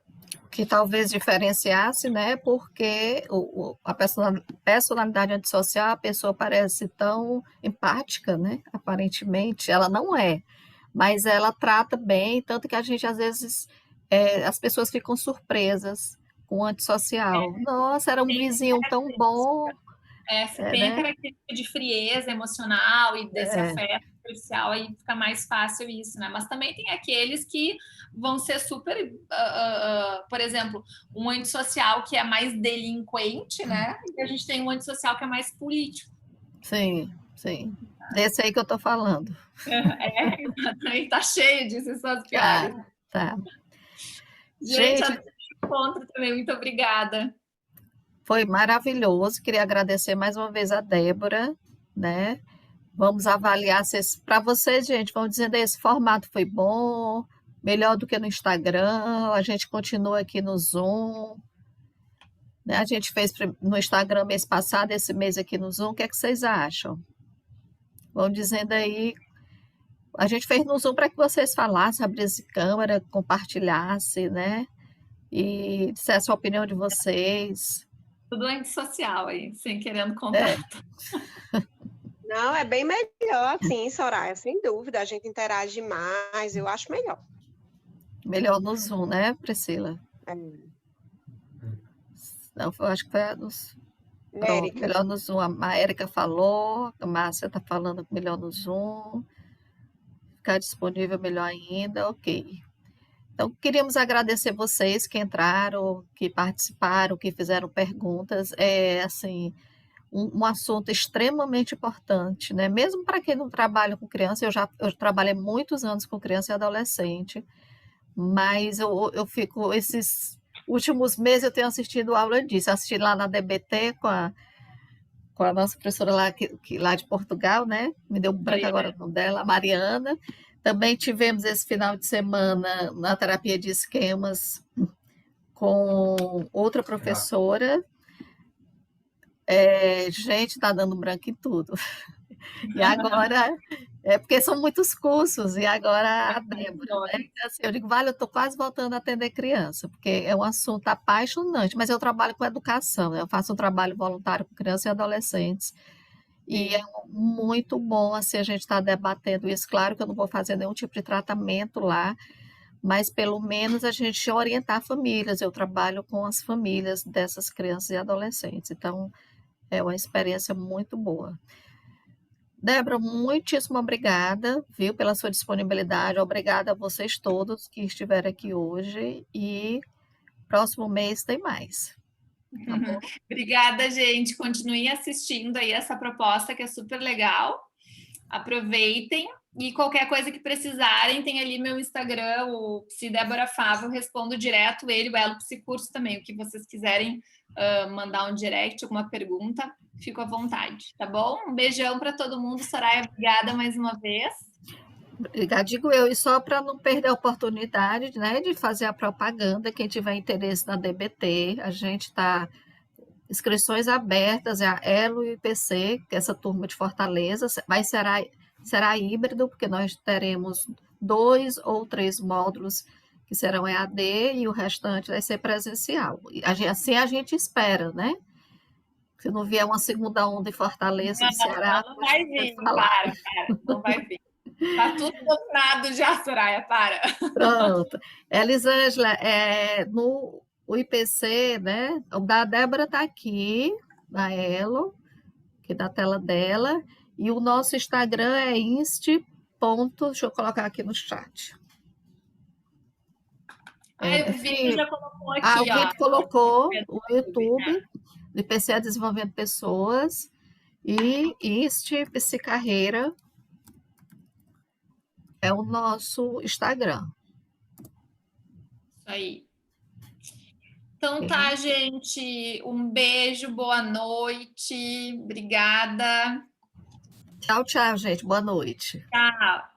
Que talvez diferenciasse, né? Porque a personalidade antissocial, a pessoa parece tão empática, né? Aparentemente, ela não é, mas ela trata bem, tanto que a gente às vezes as pessoas ficam surpresas com o antissocial. Nossa, era um vizinho tão bom. Se tem a característica de frieza emocional e desse afeto superficial, aí fica mais fácil isso, né? Mas também tem aqueles que vão ser super, por exemplo, um antissocial que é mais delinquente, né? E a gente tem um antissocial que é mais político. Sim. Desse aí que eu tô falando. Exatamente, tá cheio disso, são as piores. Tá. Gente, até o encontro também, muito obrigada. Foi maravilhoso, queria agradecer mais uma vez a Débora, né? Vamos avaliar se para vocês, gente, vão dizendo esse formato foi bom, melhor do que no Instagram, a gente continua aqui no Zoom, né? A gente fez no Instagram mês passado, esse mês aqui no Zoom, o que é que vocês acham? Vão dizendo aí, a gente fez no Zoom para que vocês falassem, abrissem câmera, compartilhassem, né? E dissessem a opinião de vocês. Tudo antissocial aí, sem querendo contato. Não, é bem melhor assim, Soraya, sem dúvida. A gente interage mais, eu acho melhor. Melhor no Zoom, né, Priscila? Não, eu acho que foi melhor no Zoom. A Érica falou, a Márcia está falando melhor no Zoom. Ficar disponível melhor ainda, ok. Então, queríamos agradecer vocês que entraram, que participaram, que fizeram perguntas. É, assim, um assunto extremamente importante, né? Mesmo para quem não trabalha com criança, eu trabalhei muitos anos com criança e adolescente, mas eu fico, esses últimos meses eu tenho assistido aula disso, assisti lá na DBT com a nossa professora lá de Portugal, né? Me deu branco agora o nome dela, a Mariana. Também tivemos esse final de semana na terapia de esquemas com outra professora. Gente, está dando branco em tudo. E agora É porque são muitos cursos, e agora a Débora, né? Milhões. Assim, eu digo, vale, eu estou quase voltando a atender criança, porque é um assunto apaixonante, mas eu trabalho com educação, né? Eu faço um trabalho voluntário com crianças e adolescentes, e é Sim. muito bom assim, a gente estar debatendo isso. Claro que eu não vou fazer nenhum tipo de tratamento lá, mas pelo menos a gente orientar famílias. Eu trabalho com as famílias dessas crianças e adolescentes, então é uma experiência muito boa. Débora, muitíssimo obrigada, viu, pela sua disponibilidade. Obrigada a vocês todos que estiveram aqui hoje e próximo mês tem mais. Tá bom? Obrigada, gente. Continuem assistindo aí essa proposta que é super legal. Aproveitem e qualquer coisa que precisarem, tem ali meu Instagram, o Psi Débora Fava, eu respondo direto ele, o Elo Psicurso também, o que vocês quiserem mandar um direct, alguma pergunta, fico à vontade, tá bom? Um beijão para todo mundo, Soraya, obrigada mais uma vez. Obrigada, digo eu, e só para não perder a oportunidade, né, de fazer a propaganda, quem tiver interesse na DBT, a gente está inscrições abertas, é a Elo e PC, que é essa turma de Fortaleza, será híbrido, porque nós teremos 2 ou 3 módulos que serão EAD e o restante vai ser presencial. Assim a gente espera, né? Se não vier uma segunda onda em Fortaleza, no Ceará, Não a vai gente vai vir, falar. para, não vai vir. Tá tudo dominado já, Soraya, para. Pronto. Elisângela, no o IPC, né? O da Débora está aqui, na Elo, aqui na tela dela, e o nosso Instagram é inst. Deixa eu colocar aqui no chat. O Vitor já colocou aqui, o Vitor colocou o YouTube, né? do IPC Desenvolvendo Pessoas, e Inst Psicarreira é o nosso Instagram. Isso aí. Então tá, gente. Um beijo, boa noite. Obrigada. Tchau, tchau, gente. Boa noite. Tchau.